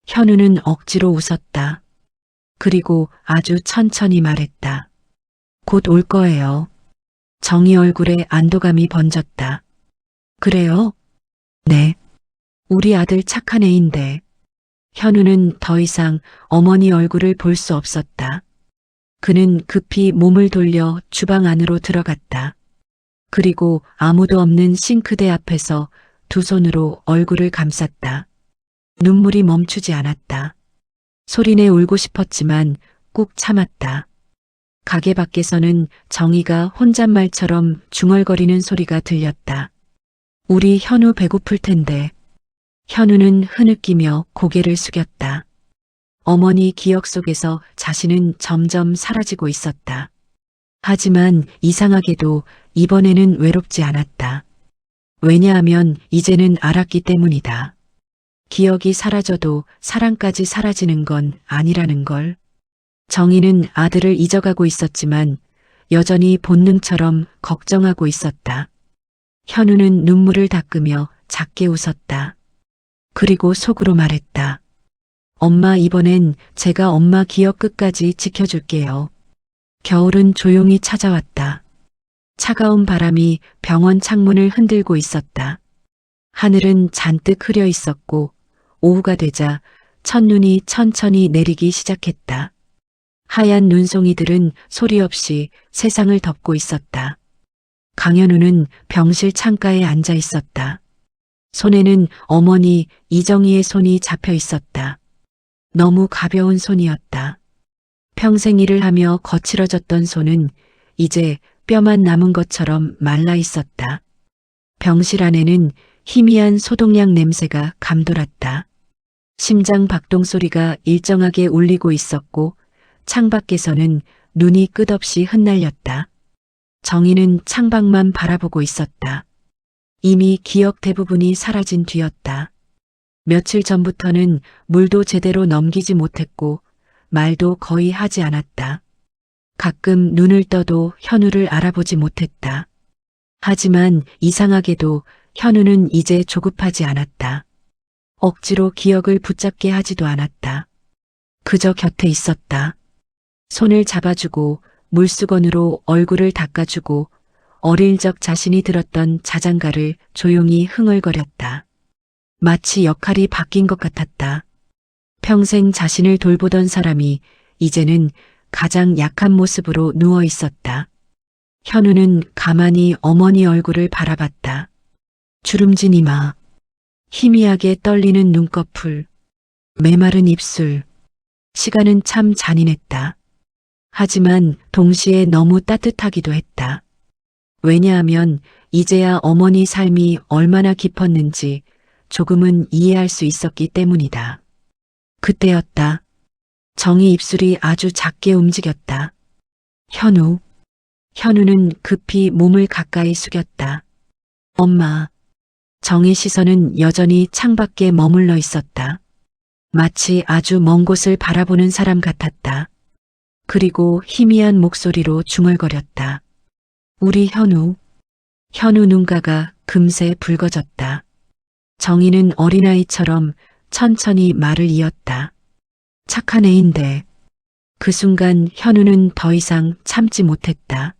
현우는 억지로 웃었다. 그리고 아주 천천히 말했다. 곧 올 거예요. 정희 얼굴에 안도감이 번졌다. 그래요? 네. 우리 아들 착한 애인데. 현우는 더 이상 어머니 얼굴을 볼 수 없었다. 그는 급히 몸을 돌려 주방 안으로 들어갔다. 그리고 아무도 없는 싱크대 앞에서 두 손으로 얼굴을 감쌌다. 눈물이 멈추지 않았다. 소리내 울고 싶었지만 꾹 참았다. 가게 밖에서는 정희가 혼잣말처럼 중얼거리는 소리가 들렸다. 우리 현우 배고플 텐데. 현우는 흐느끼며 고개를 숙였다. 어머니 기억 속에서 자신은 점점 사라지고 있었다. 하지만 이상하게도 이번에는 외롭지 않았다. 왜냐하면 이제는 알았기 때문이다. 기억이 사라져도 사랑까지 사라지는 건 아니라는 걸. 정희는 아들을 잊어가고 있었지만 여전히 본능처럼 걱정하고 있었다. 현우는 눈물을 닦으며 작게 웃었다. 그리고 속으로 말했다. 엄마, 이번엔 제가 엄마 기억 끝까지 지켜줄게요. 겨울은 조용히 찾아왔다. 차가운 바람이 병원 창문을 흔들고 있었다. 하늘은 잔뜩 흐려 있었고 오후가 되자 첫눈이 천천히 내리기 시작했다. 하얀 눈송이들은 소리 없이 세상을 덮고 있었다. 강현우는 병실 창가에 앉아 있었다. 손에는 어머니 이정희의 손이 잡혀 있었다. 너무 가벼운 손이었다. 평생 일을 하며 거칠어졌던 손은 이제 뼈만 남은 것처럼 말라 있었다. 병실 안에는 희미한 소독약 냄새가 감돌았다. 심장 박동 소리가 일정하게 울리고 있었고 창밖에서는 눈이 끝없이 흩날렸다. 정희는 창밖만 바라보고 있었다. 이미 기억 대부분이 사라진 뒤였다. 며칠 전부터는 물도 제대로 넘기지 못했고 말도 거의 하지 않았다. 가끔 눈을 떠도 현우를 알아보지 못했다. 하지만 이상하게도 현우는 이제 조급하지 않았다. 억지로 기억을 붙잡게 하지도 않았다. 그저 곁에 있었다. 손을 잡아주고 물수건으로 얼굴을 닦아주고 어릴 적 자신이 들었던 자장가를 조용히 흥얼거렸다. 마치 역할이 바뀐 것 같았다. 평생 자신을 돌보던 사람이 이제는 가장 약한 모습으로 누워 있었다. 현우는 가만히 어머니 얼굴을 바라봤다. 주름진 이마, 희미하게 떨리는 눈꺼풀, 메마른 입술. 시간은 참 잔인했다. 하지만 동시에 너무 따뜻하기도 했다. 왜냐하면 이제야 어머니 삶이 얼마나 깊었는지 조금은 이해할 수 있었기 때문이다. 그때였다. 정희 입술이 아주 작게 움직였다. 현우. 현우는 급히 몸을 가까이 숙였다. 엄마. 정희 시선은 여전히 창밖에 머물러 있었다. 마치 아주 먼 곳을 바라보는 사람 같았다. 그리고 희미한 목소리로 중얼거렸다. 우리 현우. 현우 눈가가 금세 붉어졌다. 정희는 어린아이처럼 천천히 말을 이었다. 착한 애인데. 그 순간 현우는 더 이상 참지 못했다.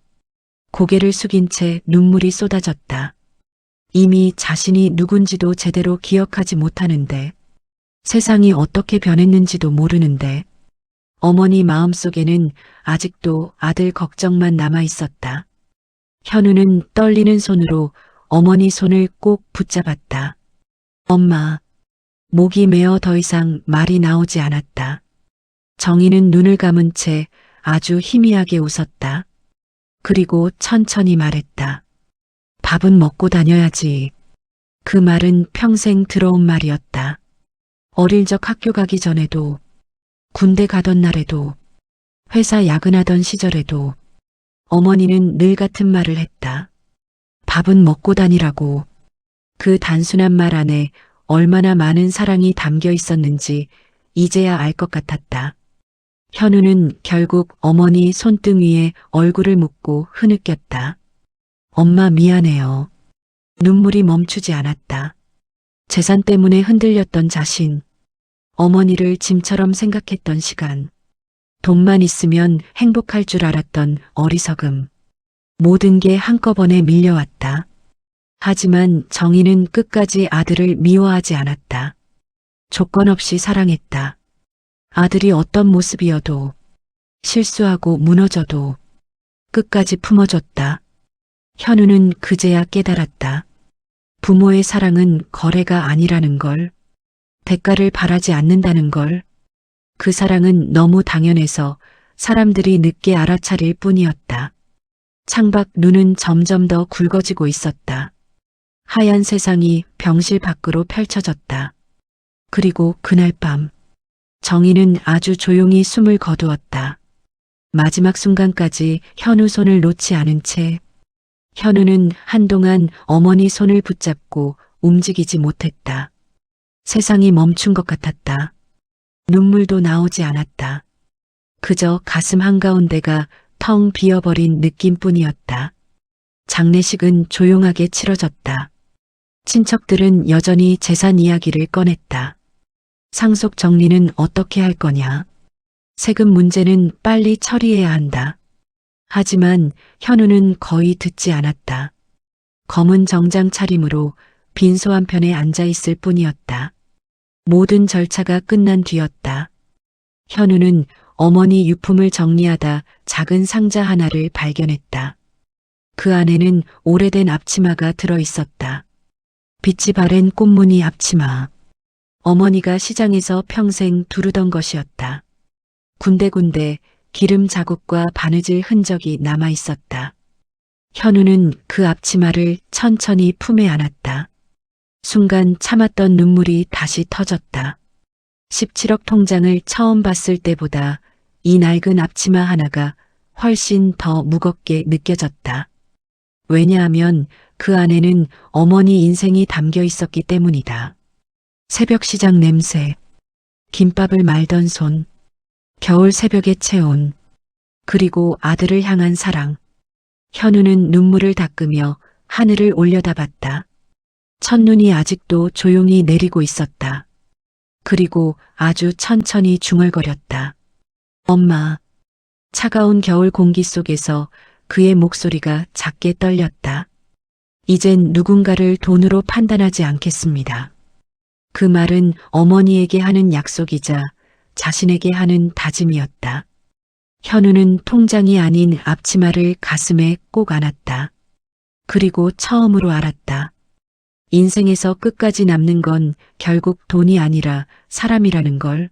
고개를 숙인 채 눈물이 쏟아졌다. 이미 자신이 누군지도 제대로 기억하지 못하는데, 세상이 어떻게 변했는지도 모르는데, 어머니 마음속에는 아직도 아들 걱정만 남아 있었다. 현우는 떨리는 손으로 어머니 손을 꼭 붙잡았다. 엄마. 목이 메어 더 이상 말이 나오지 않았다. 정희는 눈을 감은 채 아주 희미하게 웃었다. 그리고 천천히 말했다. 밥은 먹고 다녀야지. 그 말은 평생 들어온 말이었다. 어릴 적 학교 가기 전에도, 군대 가던 날에도, 회사 야근하던 시절에도 어머니는 늘 같은 말을 했다. 밥은 먹고 다니라고. 그 단순한 말 안에 얼마나 많은 사랑이 담겨 있었는지 이제야 알 것 같았다. 현우는 결국 어머니 손등 위에 얼굴을 묻고 흐느꼈다. 엄마 미안해요. 눈물이 멈추지 않았다. 재산 때문에 흔들렸던 자신, 어머니를 짐처럼 생각했던 시간, 돈만 있으면 행복할 줄 알았던 어리석음, 모든 게 한꺼번에 밀려왔다. 하지만 정희는 끝까지 아들을 미워하지 않았다. 조건 없이 사랑했다. 아들이 어떤 모습이어도, 실수하고 무너져도 끝까지 품어줬다. 현우는 그제야 깨달았다. 부모의 사랑은 거래가 아니라는 걸, 대가를 바라지 않는다는 걸. 그 사랑은 너무 당연해서 사람들이 늦게 알아차릴 뿐이었다. 창밖 눈은 점점 더 굵어지고 있었다. 하얀 세상이 병실 밖으로 펼쳐졌다. 그리고 그날 밤, 정희는 아주 조용히 숨을 거두었다. 마지막 순간까지 현우 손을 놓지 않은 채. 현우는 한동안 어머니 손을 붙잡고 움직이지 못했다. 세상이 멈춘 것 같았다. 눈물도 나오지 않았다. 그저 가슴 한가운데가 텅 비어버린 느낌뿐이었다. 장례식은 조용하게 치러졌다. 친척들은 여전히 재산 이야기를 꺼냈다. 상속 정리는 어떻게 할 거냐? 세금 문제는 빨리 처리해야 한다. 하지만 현우는 거의 듣지 않았다. 검은 정장 차림으로 빈소 한편에 앉아 있을 뿐이었다. 모든 절차가 끝난 뒤였다. 현우는 어머니 유품을 정리하다 작은 상자 하나를 발견했다. 그 안에는 오래된 앞치마가 들어 있었다. 빛이 바랜 꽃무늬 앞치마. 어머니가 시장에서 평생 두르던 것이었다. 군데군데 기름 자국과 바느질 흔적이 남아 있었다. 현우는 그 앞치마를 천천히 품에 안았다. 순간 참았던 눈물이 다시 터졌다. 17억 통장을 처음 봤을 때보다 이 낡은 앞치마 하나가 훨씬 더 무겁게 느껴졌다. 왜냐하면 그 안에는 어머니 인생이 담겨 있었기 때문이다. 새벽 시장 냄새, 김밥을 말던 손, 겨울 새벽의 체온, 그리고 아들을 향한 사랑. 현우는 눈물을 닦으며 하늘을 올려다봤다. 첫눈이 아직도 조용히 내리고 있었다. 그리고 아주 천천히 중얼거렸다. 엄마. 차가운 겨울 공기 속에서 그의 목소리가 작게 떨렸다. 이젠 누군가를 돈으로 판단하지 않겠습니다. 그 말은 어머니에게 하는 약속이자 자신에게 하는 다짐이었다. 현우는 통장이 아닌 앞치마를 가슴에 꼭 안았다. 그리고 처음으로 알았다. 인생에서 끝까지 남는 건 결국 돈이 아니라 사람이라는 걸.